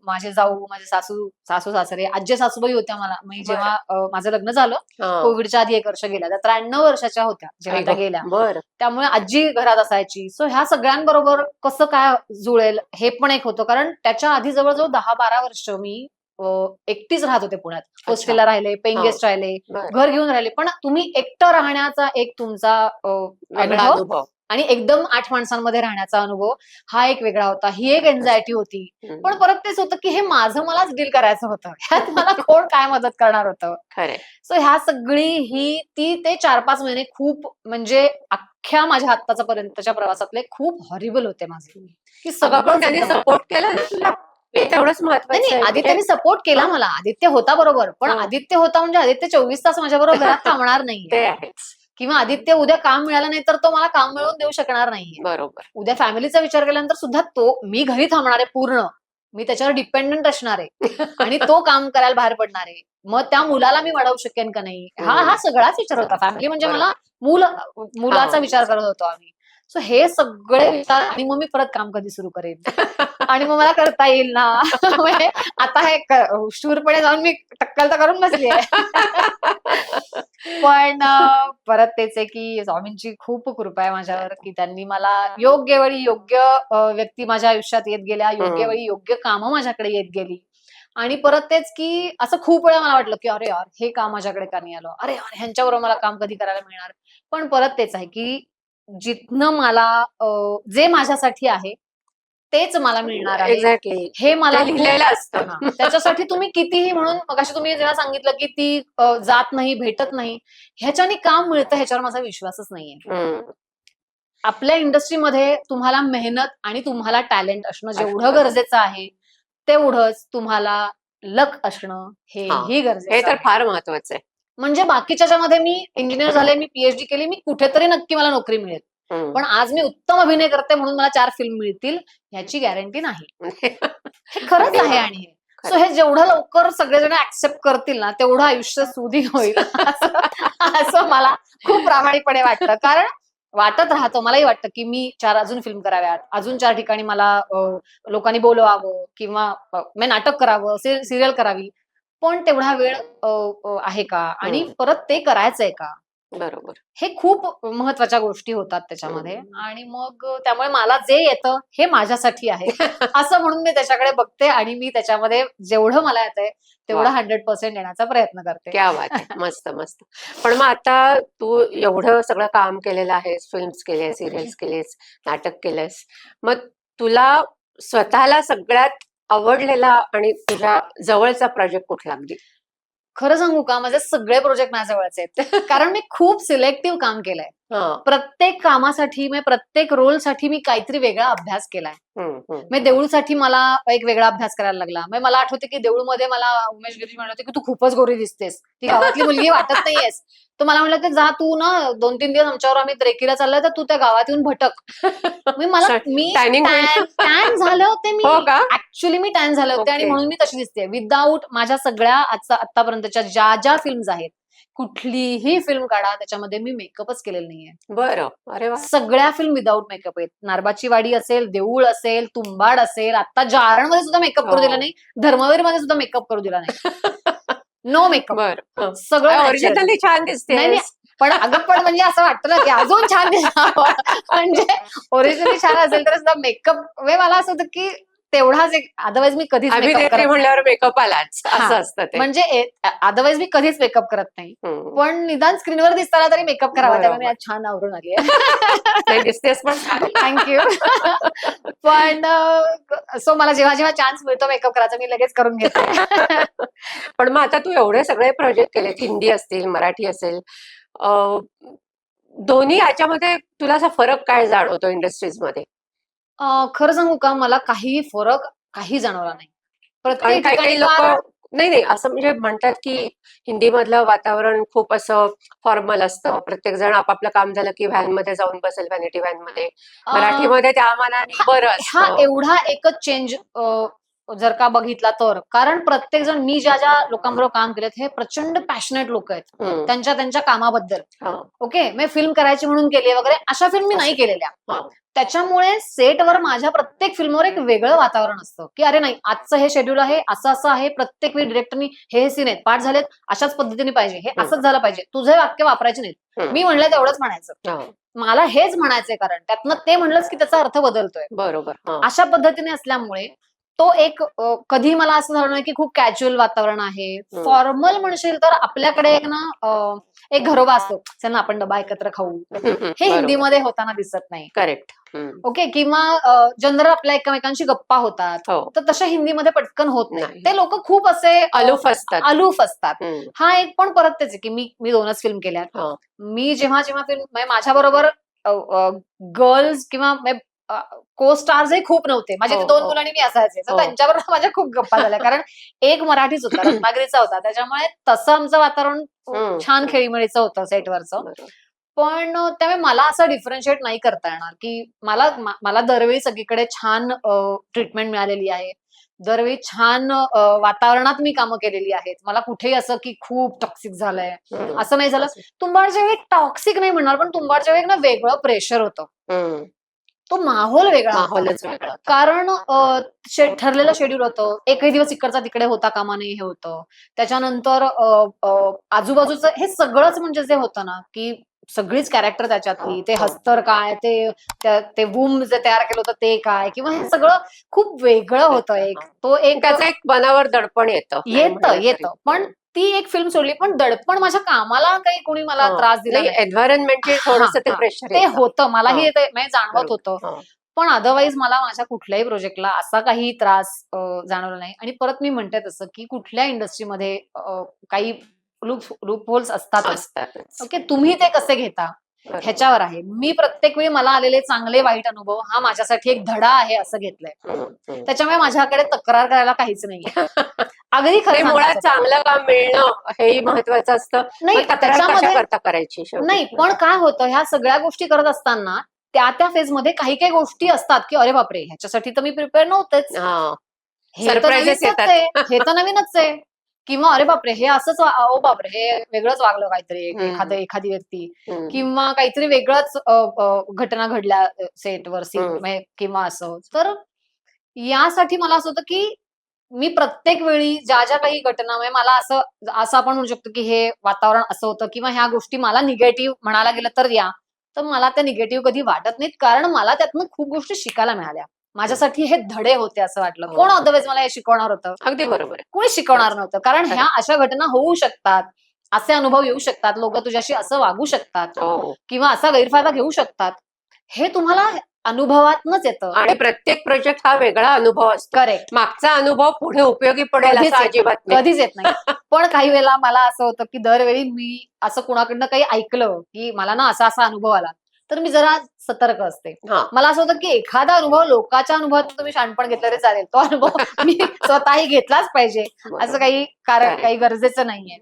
A: माझे जाऊ, माझे सासू-सासरे, आज्जे-सासूबाई होत्या मला. मी
B: बरं.
A: जेव्हा माझं लग्न झालं,
B: हां.
A: कोव्हिडच्या आधी 1 वर्ष गेल्या. त्या 93 वर्षाच्या होत्या जेव्हा
B: आई
A: त्या
B: गं!
A: गेल्या.
B: बरं.
A: त्यामुळे आजी घरात असायची. सो ह्या सगळ्यांबरोबर कसं काय जुळेल हे पण एक होतं. कारण त्याच्या आधी जवळ-जवळ 10-12 वर्ष मी एकटीच राहत होते पुण्यात. हॉस्टेलला राहिले, पेइंग
B: हा.
A: गेस्ट राहिले,
B: बरं.
A: घर घेऊन राहिले. पण तुम्ही एकटं राहण्याचा एक तुमचा
B: वेगळा
A: अनुभव
B: अनुभव.
A: आणि एकदम 8 माणसांमध्ये राहण्याचा अनुभव हा एक वेगळा होता. ही एक एन्झायटी होती. पण
B: हम्म.
A: परत तेच होतं, की हे माझं मलाच डील करायचं होतं. ह्यात मला कोण काय मदत करणार होतं.
B: खरंय.
A: सो ह्या सगळी ते 4-5 महिने खूप म्हणजे अख्ख्या माझ्या आत्तापर्यंतच्या प्रवासातले खूप हॉरिबल होते माझे, की
B: अगं पण
A: सगळंच
B: त्यांनी
A: एकदम
B: सपोर्ट केला ना तुला, हे तेवढंच
A: नाही,
B: महत्वाचं
A: नाही.
B: आहे. म्हणजे
A: आदित्यने सपोर्ट केला
B: हा.
A: मला. आदित्य होता बरोबर. पण
B: हा.
A: आदित्य होता म्हणजे आदित्य 24 तास माझ्याबरोबर घरात थांबणार नाहीये.
B: ते आहेच.
A: किंवा आदित्य उद्या काम मिळालं नाही तर तो मला काम मिळवून देऊ शकणार नाहीये.
B: बरोबर.
A: उद्या फॅमिलीचा विचार केल्यानंतर सुद्धा मी घरी थांबणार आहे पूर्ण. मी त्याच्यावर डिपेंडंट असणार आहे आणि तो काम करायला बाहेर पडणार आहे. मग त्या मुलाला मी वाढवू शकेन का नाही? हा सगळाच विचार होता. फॅमिली म्हणजे मला मुलाचा विचार करत होतो आम्ही. सो हे सगळे विचार आणि मग मी परत काम कधी सुरू करेन आणि मग मला करता येईल ना. म्हणजे आता हे शूरपणे जाऊन मी टक्कल तर करून बसली आहे. पण परत तेच आहे की स्वामींची खूप कृपा आहे माझ्यावर, की त्यांनी मला योग्य वेळी योग्य व्यक्ती माझ्या आयुष्यात येत गेल्या, योग्य वेळी योग्य कामं माझ्याकडे येत गेली. आणि परत तेच की असं खूप वेळा मला वाटलं, की अरे यार हे काम माझ्याकडे का नाही आलं? अरे यार ह्यांच्याबरोबर मला काम कधी करायला मिळणार? पण परत तेच आहे की जिथनं मला जे माझ्यासाठी आहे, तेच मला मिळणार आहे.
B: एक्झॅक्टली.
A: हे मला
B: ते लिहिलेलं असतं.
A: हां, त्याच्यासाठी तुम्ही कितीही म्हणून मगाशी तुम्ही जेव्हा सांगितलं, की ती जात नाही, भेटत नाही. ह्याच्याने काम मिळतं ह्याच्यावर माझा विश्वासच नाहीये.
B: हम्म.
A: आपल्या इंडस्ट्रीमध्ये तुम्हाला मेहनत आणि तुम्हाला टॅलेंट असणं जेवढं
B: असतं.
A: गरजेचं आहे, तेवढंच तुम्हाला लक असणं
B: हा.
A: हेही
B: हे
A: गरजेचं
B: तर
A: आहे.
B: फार महत्वाचं आहे.
A: म्हणजे बाकीच्यामध्ये मी इंजिनियर झाले, मी पीएचडी केली, मी कुठेतरी नक्की मला नोकरी मिळेल.
B: हम्म.
A: पण आज मी उत्तम अभिनय करते म्हणून मला 4 फिल्म मिळतील ह्याची गॅरंटी नाही. हे खरंच आहे आणि हे. सो हे जेवढं लवकर सगळेजण ऍक्सेप्ट करतील ना, तेवढं आयुष्य सुधी होईल असं असं मला खूप प्रामाणिकपणे वाटतं. कारण वाटत राहतं, मलाही वाटतं, की मी 4 अजून फिल्म कराव्यात, अजून 4 ठिकाणी मला लोकांनी बोलवावं किंवा मी नाटक करावं, सीरियल करावी. पण तेवढा वेळ आहे का? आणि
B: हम्म.
A: परत ते करायचंय का?
B: बरोबर.
A: हे खूप महत्वाच्या गोष्टी होतात त्याच्यामध्ये
B: हम्म.
A: आणि मग त्यामुळे मला जे येतं हे माझ्यासाठी आहे असं म्हणून मी त्याच्याकडे बघते आणि मी त्याच्यामध्ये जेवढं मला येतंय तेवढं
B: वा.
A: 100% देण्याचा प्रयत्न करते.
B: क्या बात आहे. मस्त मस्त. पण मग आता तू एवढं सगळं काम केलेलं आहेस, फिल्म्स केलेस, सिरियल्स केलेस, नाटक केलंस. मग तुला स्वतःला सगळ्यात आवडलेला आणि तुझ्या जवळचा प्रोजेक्ट कुठला अगदी?
A: खरं सांगू का माझे सगळे प्रोजेक्ट माझ्या जवळचे आहेत. कारण मी खूप सिलेक्टिव्ह काम केलंय.
B: हा.
A: प्रत्येक कामासाठी प्रत्येक रोलसाठी मी काहीतरी वेगळा अभ्यास केलाय.
B: हम्म.
A: देऊळसाठी मला एक वेगळा अभ्यास करायला लागला. मला आठवते की देऊळमध्ये मला उमेश गिरी म्हणले होते, की "तू खूपच गोरी दिसतेस. ती गावातली मुलगी वाटत नाहीयेस." तर मला म्हणलं, "जा तू ना 2-3 दिवस आमच्यावर आम्ही ट्रेकिंगला चाललोय, तर तू त्या गावात येऊन भटक." मी
B: टॅनिंग
A: टॅन झाले होते मी.
B: हो का?
A: ऍक्च्युअली मी टॅन झाले होते आणि
B: ओके.
A: म्हणून मी तशी दिसते. विदाऊट माझ्या सगळ्या आतापर्यंतच्या ज्या फिल्म्स आहेत, कुठलीही फिल्म काढा त्याच्यामध्ये मी मेकअपच केलेला नाहीये.
B: बरं. अरे वा.
A: सगळ्या फिल्म विदाऊट मेकअप आहेत. नारबाची वाडी असेल, देऊळ असेल, तुंबाड असेल, आता जारणमध्ये सुद्धा मेकअप करू दिला
B: हो.
A: नाही. धर्मवीरमध्ये सुद्धा मेकअप करू दिला नाही. No makeup.
B: बरं.
A: सगळं natural.
B: ओरिजिनली छान
A: नाही,
B: दिसतेस.
A: पण म्हणजे असं वाटतं ना, की अजून छान दिसावं. म्हणजे ओरिजिनली छान असेल तर सुद्धा मेकअप मला असं होतं, की तेवढाच एक अदरवाईज मी कधीच मेकअप
B: अभिनेत्री
A: करत नाही.
B: म्हणल्यावर मेकअप आलाच
A: हां.
B: असं असतं ते.
A: म्हणजे अदरवाईज मी कधीच मेकअप करत नाही.
B: हम्म.
A: पण निदान स्क्रीनवर दिसताना तरी मेकअप करावा. त्यामुळे मी
B: बरोबर.
A: आज छान आवरून आली आहे.
B: नाही दिसतेस पण छान.
A: थँक्यू. पण सो मला जेव्हा चान्स मिळतो मेकअप करायचा मी लगेच करून घेते.
B: पण मग आता तू एवढे सगळे प्रोजेक्ट केलेत, हिंदी असतील, मराठी असेल, अं, दोन्ही याच्यामध्ये तुला असा फरक काय जाणवतो इंडस्ट्रीजमध्ये?
A: खरं सांगू का मला काही जाणवला नाही.
B: कारण
A: प्रत्येक
B: काही
A: ठिकाणी
B: काही लोक नाही असं म्हणजे म्हणतात की हिंदी मधलं वातावरण खूप असं फॉर्मल असतं. प्रत्येक जण आपापलं काम झालं की व्हॅन मध्ये जाऊन बसेल, व्हॅनिटी व्हॅन मध्ये. मराठीमध्ये त्या मानाने बरं
A: हा
B: असतं.
A: एवढा एकच चेंज जर का बघितला तर कारण प्रत्येक जण मी ज्या लोकांबरोबर काम केलेत हे प्रचंड पॅशनेट लोक आहेत
B: हम्म.
A: त्यांच्या कामाबद्दल.
B: हा.
A: ओके मी फिल्म करायची म्हणून केली वगैरे अशा फिल्म मी नाही केलेल्या.
B: हा.
A: त्याच्यामुळे सेटवर माझ्या प्रत्येक फिल्मवर एक वेगळं वातावरण असतं की अरे नाही आजचं हे शेड्यूल आहे असं आहे प्रत्येक वेळी डिरेक्टरनी हे सीन आहेत पाठ झालेत अशाच पद्धतीने पाहिजे हे असंच झालं पाहिजे तुझे वाक्य वापरायचे नाहीत. मी म्हणलं तेवढंच म्हणायचं.
B: हा.
A: मला हेच म्हणायचंय कारण त्यातनं ते म्हणलंच की त्याचा अर्थ बदलतोय.
B: बरोबर. हा.
A: अशा पद्धतीने असल्यामुळे तो एक कधी मला असं झालं नाही की खूप कॅज्युअल वातावरण आहे. फॉर्मल म्हणशील तर आपल्याकडे एक ना एक घरोबा असतो, चल ना आपण डबा एकत्र खाऊ. हे हिंदीमध्ये होताना दिसत नाही.
B: करेक्ट.
A: ओके. किंवा जनरल आपल्या एकमेकांशी गप्पा होतात.
B: हो.
A: तर तशा हिंदीमध्ये पटकन होत नाही.
B: नाही.
A: ते लोक खूप असे
B: अलूफ असतात.
A: अलूफ असतात.
B: हम्म.
A: हा एक पण परत तेच आहे की मी 2च फिल्म केल्यात.
B: हो.
A: मी जेव्हा जेव्हा फिल्म माझ्या बरोबर गर्ल्स किंवा को स्टार्सही खूप नव्हते. माझी
B: हो,
A: 2
B: हो.
A: मुलं आणि मी असायचे. तर
B: हो.
A: त्यांच्याबरोबर माझ्या खूप गप्पा झाल्या. कारण एक मराठीच होता, रत्नागिरीचा होता. त्याच्यामुळे तसं आमचं वातावरण छान खेळीमेळीचं होतं सेटवरचं.
B: बरोबर.
A: पण त्यामुळे मला असं डिफरन्शिएट नाही करता येणार, की मला दरवेळी सगळीकडे छान ट्रीटमेंट मिळालेली आहे. दरवेळी छान वातावरणात मी कामं केलेली आहेत. मला कुठेही असं की खूप टॉक्सिक झालंय, असं नाही झालं. तुंबाडच्या वेळी टॉक्सिक नाही म्हणणार, पण तुंबाडच्या वेळी ना वेगळं प्रेशर होतं. तो माहोल वेगळा होता.
B: माहोलच वेगळा होता.
A: कारण ठरलेलं शेड्यूल होतं. एकही दिवस इकडचा तिकडे होता कामा नये हे होतं. त्याच्यानंतर आजूबाजूचं हे सगळंच म्हणजे जे होतं ना, की सगळीच कॅरेक्टर त्याच्यातली, ते हस्तर काय, ते वूम जे तयार केलं होतं ते काय, किंवा हे सगळं खूप वेगळं होतं. तो एक
B: त्याचं एक मनावर दडपण येतं. नाही म्हणलं तरी.
A: येतं. पण ती एक फिल्म सोडली, पण दडपण माझ्या कामाला काही कोणी मला त्रास दिला नाही.
B: एन्व्हायरमेंटचे थोडंसं ते
A: हां,
B: प्रेशर
A: ते होतं. मलाही
B: हां.
A: ते म्हणजे जाणवत होतं. पण अदरवाईज मला माझ्या कुठल्याही प्रोजेक्टला असा काही त्रास जाणवला नाही. आणि परत मी म्हणते तसं, की कुठल्या इंडस्ट्रीमध्ये काही लूप होल्स असतातच. ओके. तुम्ही ते कसे घेता ह्याच्यावर आहे. मी प्रत्येक वेळी मला आलेले चांगले वाईट अनुभव हा माझ्यासाठी एक धडा आहे असं घेतलंय. त्याच्यामुळे माझ्याकडे तक्रार करायला काहीच नाहीये. अगदी खरं
B: मुळात
A: सांगायचं तर.
B: चांगलं काम मिळणं हेही महत्वाचं असतं.
A: नाही,
B: मग तक्रार
A: त्याच्यामध्ये
B: कशाकरता करायची शेवटी?
A: नाही, पण काय होतं ह्या सगळ्या गोष्टी करत असताना त्या फेजमध्ये काही गोष्टी असतात, की अरे बापरे, ह्याच्यासाठी तर मी प्रिपेअर नव्हतेच.
B: हां.
A: हे तर
B: Surprises
A: नवीनच
B: येतात.
A: आहे. हे तर नवीनच आहे. किंवा अरे बापरे, हे असंच ओ बापरे, हे वेगळंच वागलं काहीतरी एखादी व्यक्ती, किंवा काहीतरी वेगळंच घटना घडल्या सेटवर किंवा असं. तर यासाठी मला असं होतं, की मी प्रत्येक वेळी ज्या काही घटना म्हणजे मला असं आपण म्हणू शकतो, की हे वातावरण असं होतं किंवा ह्या गोष्टी मला निगेटिव्ह म्हणायला गेलं तर मला त्या निगेटिव्ह कधी वाटत नाहीत. कारण मला त्यातनं खूप गोष्टी शिकायला मिळाल्या. माझ्यासाठी हे धडे होते असं वाटलं. कोण अदरवाईज मला हे शिकवणार होतं?
B: अगदी बरोबर आहे.
A: कोणी शिकवणार नव्हतं. कारण ह्या अशा घटना होऊ शकतात. असे अनुभव येऊ शकतात. लोकं तुझ्याशी असं वागू शकतात किंवा असा गैरफायदा घेऊ शकतात. हे तुम्हाला अनुभवातनच येतं.
B: आणि प्रत्येक प्रोजेक्ट हा वेगळा अनुभव असतो.
A: करेक्ट.
B: मागचा अनुभव पुढे उपयोगी पडेल असं अजिबात नाही.
A: कधीच येत नाही. पण काही वेळेला मला असं होतं, की दरवेळी मी असं कुणाकडनं काही ऐकलं, की मला ना असा अनुभव आला, तर मी जरा सतर्क असते. मला असं होतं, की एखादा अनुभव लोकांच्या अनुभवात तुम्ही शहाणपण घेतलं तरी चालेल. तो अनुभव मी स्वतःही घेतलाच पाहिजे. असं काही गरजेचं नाहीये.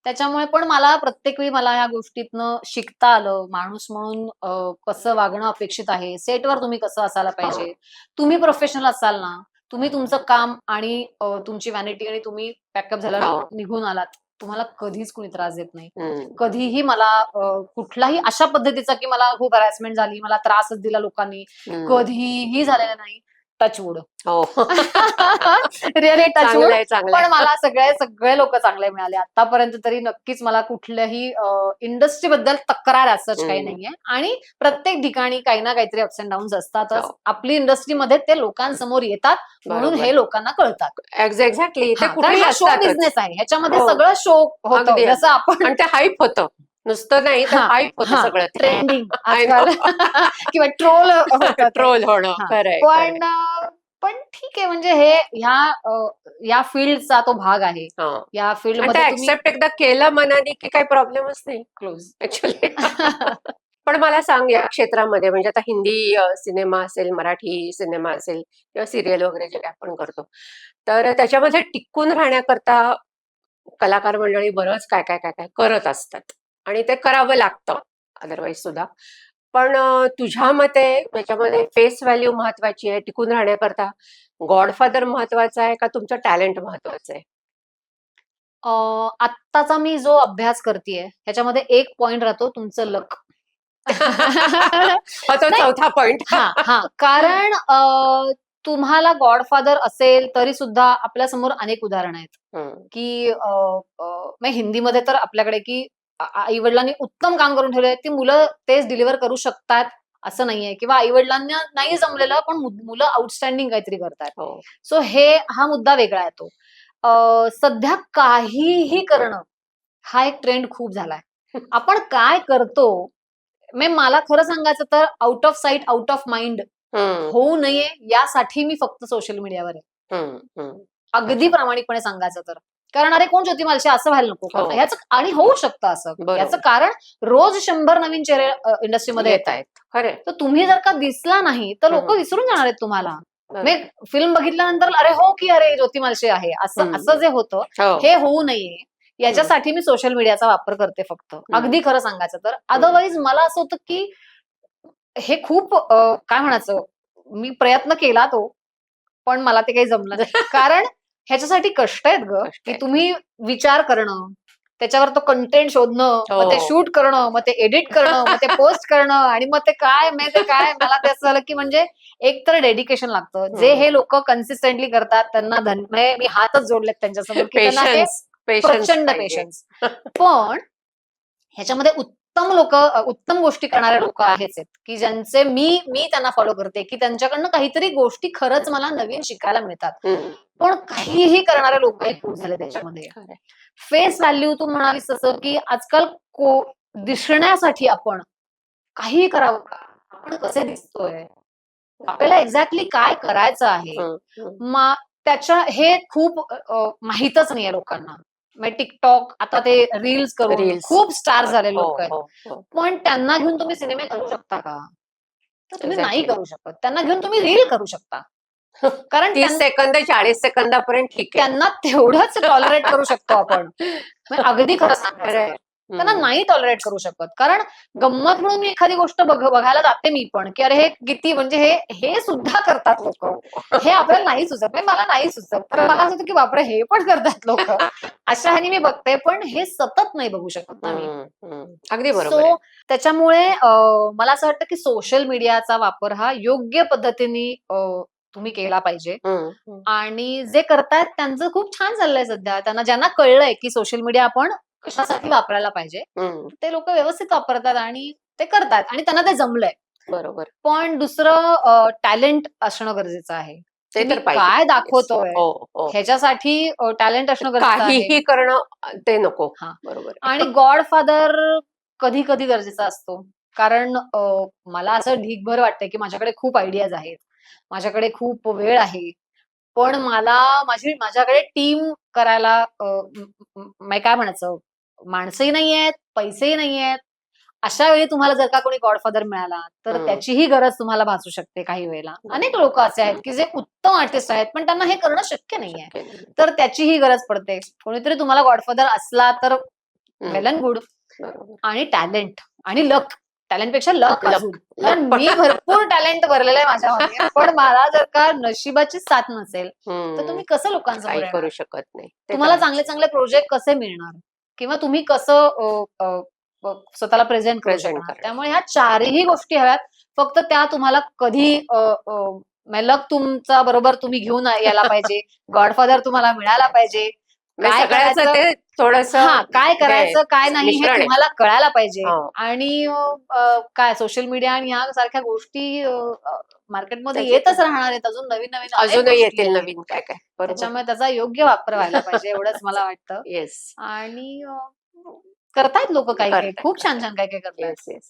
A: त्याच्यामुळे पण मला प्रत्येक वेळी मला ह्या गोष्टीतनं शिकता आलं. माणूस म्हणून कसं वागणं अपेक्षित आहे. सेटवर तुम्ही कसं असायला पाहिजे. तुम्ही प्रोफेशनल असाल ना, तुम्ही तुमचं काम आणि तुमची व्हॅनिटी आणि तुम्ही पॅकअप झाल्यावर निघून आलात, तुम्हाला कधीच कुणी त्रास देत नाही. कधीही मला कुठलाही अशा पद्धतीचा की मला खूप हॅरॅसमेंट झाली, मला त्रासच दिला लोकांनी, कधीही झालेलं नाही. टचवूड. Really touch wood. पण मला सगळे लोक चांगले मिळाले आतापर्यंत तरी. नक्कीच मला कुठल्याही इंडस्ट्रीबद्दल तक्रार असंच काही नाहीये. आणि प्रत्येक ठिकाणी काही ना काहीतरी अप्स अँड डाऊन्स असतातच. आपली इंडस्ट्रीमध्ये ते लोकांसमोर येतात, म्हणून हे लोकांना कळतात.
B: एक्झॅक्टली.
A: शो बिझनेस आहे, ह्याच्यामध्ये सगळं शो होतं. जसं आपण
B: ते हाईप होतं, नुसतं नाही तर हाईप होतं सगळं.
A: ट्रेंडिंग आजकाल किंवा ट्रोल
B: होणं.
A: पण ठीक आहे. म्हणजे या फील्डचा तो भाग आहे. या फील्डमध्ये
B: ऍक्सेप्ट एकदा केलं मनाने की काही प्रॉब्लेमच नाही.
A: Close
B: actually. पण मला सांग, या क्षेत्रामध्ये म्हणजे आता हिंदी सिनेमा असेल, मराठी सिनेमा असेल किंवा सिरियल वगैरे जे आपण करतो, तर त्याच्यामध्ये टिकून राहण्याकरता कलाकार मंडळी बरंच काय काय काय काय करत असतात आणि ते करावं लागतं अदरवाईज सुद्धा. पण तुझ्या मते त्याच्यामध्ये फेस व्हॅल्यू महत्वाची आहे टिकून राहण्याकरता? गॉडफादर महत्वाचा आहे का तुमचं टॅलेंट महत्वाचं आहे?
A: आत्ताचा मी जो अभ्यास करतेय ह्याच्यामध्ये एक पॉइंट राहतो, तुमचं लक.
B: तो चौथा पॉइंट.
A: कारण तुम्हाला गॉडफादर असेल तरी सुद्धा आपल्या समोर अनेक उदाहरणं आहेत, की हिंदीमध्ये तर आपल्याकडे की आई वडिलांनी उत्तम काम करून ठेवलंय, ती मुलं तेच डिलिव्हर करू शकतात असं नाहीये, किंवा आई वडिलांना नाही जमलेलं पण मुलं आउटस्टँडिंग काहीतरी करतात.
B: हो.
A: सो हा मुद्दा वेगळा येतो. सध्या काहीही करणं हा एक ट्रेंड खूप झालाय. आपण काय करतो, मला खरं सांगायचं तर out of site out of mind
B: हम्म,
A: होऊ नये यासाठी मी फक्त सोशल मीडियावर आहे.
B: हम्म, हम्म.
A: अगदी प्रामाणिकपणे सांगायचं तर. कारण अरे कोण ज्योती मालशी असं व्हायला नको का?
B: हो.
A: ह्याचं आणि होऊ शकतं असं.
B: बरोबर.
A: याचं कारण रोज 100 नवीन चेहरे इंडस्ट्रीमध्ये
B: येत
A: येत आहेत.
B: आहेत खरे.
A: तर तुम्ही जर का दिसला नाही तर लोक
B: हम्म.
A: विसरून जाणार आहेत तुम्हाला.
B: बरोबर.
A: फिल्म बघितल्यानंतर अरे हो की अरे ज्योती मालशे आहे
B: हम्म.
A: असं जे होतं
B: हो.
A: हे होऊ नये याच्यासाठी मी सोशल मीडियाचा वापर करते फक्त. अगदी खरं सांगायचं तर. अदरवाईज मला असं होतं की हे खूप काय म्हणायचं, मी प्रयत्न केला तो, पण मला ते काही जमलं नाही. कारण ह्याच्यासाठी कष्ट आहेत ग,
B: कष्ट
A: की
B: आहेत.
A: तुम्ही विचार करणं, त्याच्यावर तो कंटेंट शोधणं, मग ते
B: हो.
A: शूट करणं, मग ते एडिट करणं, मग ते पोस्ट करणं, आणि मग ते काय मला ते असं झालं की म्हणजे एक तर डेडिकेशन लागतं. जे हे लोक कन्सिस्टंटली करतात त्यांना म्हणजे मी हातच जोडलेत त्यांच्यासमोर की त्यांना हे
B: पेशन्स
A: प्रचंड पेशन्स. पण ह्याच्यामध्ये उत्तम गोष्टी करणारे लोक आहेच आहेत, की ज्यांचे मी त्यांना फॉलो करते, की त्यांच्याकडनं काहीतरी गोष्टी खरंच मला नवीन शिकायला मिळतात. पण काहीही करणारे लोक खूप झाले त्याच्यामध्ये. फेस व्हॅल्यू तू म्हणालीस तसं, की आजकाल दिसण्यासाठी आपण काहीही करावं का? आपण कसे दिसतोय, आपल्याला एक्झॅक्टली काय करायचं आहे, त्याच्या हे खूप माहीतच नाहीये लोकांना. म्हणजे टिकटॉक आता ते रील्स करून
B: रील्स
A: खूप स्टार झाले लोक आहेत.
B: हो.
A: पण त्यांना घेऊन तुम्ही सिनेमे करू शकता का? तर तुम्ही नाही
B: Exactly.
A: करू शकत. त्यांना घेऊन तुम्ही रील करू शकता. कारण
B: 30 सेकंद 40 सेकंदापर्यंत ठीक आहे.
A: त्यांना तेवढंच टॉलरेट करू शकतो आपण. म्हणजे अगदी खरं सांगायचं. त्यांना नाही टॉलरेट करू शकत. कारण गंमत म्हणून मी एखादी गोष्ट बघायला जाते मी पण, की अरे हे किती म्हणजे हे सुद्धा करतात लोक. हे आपल्याला नाही सुचत. म्हणजे मला नाही सुचत. तर मला असं होतं की बापरे हे पण करतात लोक. अशा ह्यानी मी बघते, पण हे सतत नाही बघू शकत ना मी.
B: अगदी बरोबर आहे.
A: सो त्याच्यामुळे मला असं वाटतं की सोशल मीडियाचा वापर हा योग्य पद्धतीने तुम्ही केला पाहिजे. आणि जे करतायत त्यांचं खूप छान चाललंय सध्या. ज्यांना कळलंय की सोशल मीडिया आपण कशासाठी वापरायला पाहिजे, ते लोक व्यवस्थित वापरतात आणि ते करतात आणि त्यांना ते जमलंय.
B: बरोबर.
A: पण दुसरं टॅलेंट असणं गरजेचं आहे.
B: ते तर
A: तुम्ही
B: पाहिजे.
A: काय दाखवतोय
B: हो.
A: ह्याच्यासाठी टॅलेंट असणं गरजेचं आहे.
B: काहीही करणं ते नको.
A: हा.
B: बरोबर.
A: आणि गॉडफादर कधी कधी गरजेचा असतो. कारण मला असं ढीगभर वाटतंय की माझ्याकडे खूप आयडियाज आहेत, माझ्याकडे खूप वेळ आहे, पण माझ्याकडे टीम करायला काय म्हणायचं, माणसंही नाहीयेत, पैसेही नाहीयेत. अशा वेळी तुम्हाला जर का कोणी गॉडफादर मिळाला तर त्याचीही गरज तुम्हाला भासू शकते काही वेळेला. अनेक लोक असे आहेत की जे उत्तम आर्टिस्ट आहेत पण त्यांना हे करणं शक्य नाहीये, तर त्याचीही गरज पडते. कोणीतरी तुम्हाला गॉडफादर असला तर वेल अँड गुड. आणि टॅलेंट आणि लक, टॅलेंटपेक्षा लक अजून. कारण मी भरपूर टॅलेंट भरलेलं आहे माझ्यामध्ये, पण मला जर का नशिबाची साथ नसेल तर तुम्ही कसं लोकांसमोर
B: काही
A: येणार?
B: करू शकत नाही.
A: तुम्हाला चांगले चांगले प्रोजेक्ट कसे मिळणार, किंवा तुम्ही कसं स्वतःला प्रेझेंट करू शकणार? त्यामुळे ह्या चारही गोष्टी हव्यात. फक्त त्या तुम्हाला कधी लक तुमचा बरोबर तुम्ही घेऊन यायला पाहिजे, गॉडफादर तुम्हाला मिळायला पाहिजे, काय करायचं
B: ते थोडंसं
A: काय करायचं काय नाही हे
B: मिश्रण आहे.
A: तुम्हाला कळायला पाहिजे.
B: हो.
A: आणि काय सोशल मीडिया आणि ह्या सारख्या गोष्टी मार्केटमध्ये
B: त्याचे-
A: येतच राहणार आहेत. अजून नवीन अनेक
B: अजूनही
A: गोष्टी
B: येतील
A: आहेत.
B: नवीन काय काय. बरोबर.
A: त्याच्यामुळे त्याचा योग्य वापर व्हायला पाहिजे एवढंच मला वाटतं.
B: येस.
A: आणि करतायत लोक काही काही
B: करतायत,
A: खूप छान छान काय काय करतायत.
B: येस.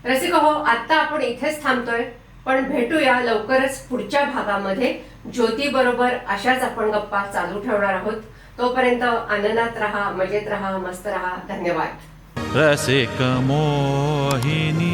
B: रसिक हो, आता आपण इथेच थांबतोय, पण भेटूया लवकरच पुढच्या भागामध्ये. ज्योती बरोबर अशाच आपण गप्पा चालू ठेवणार आहोत. तोपर्यंत आनंदात राहा, मजेत राहा, मस्त राहा. धन्यवाद.
C: रसिक मोहिनी.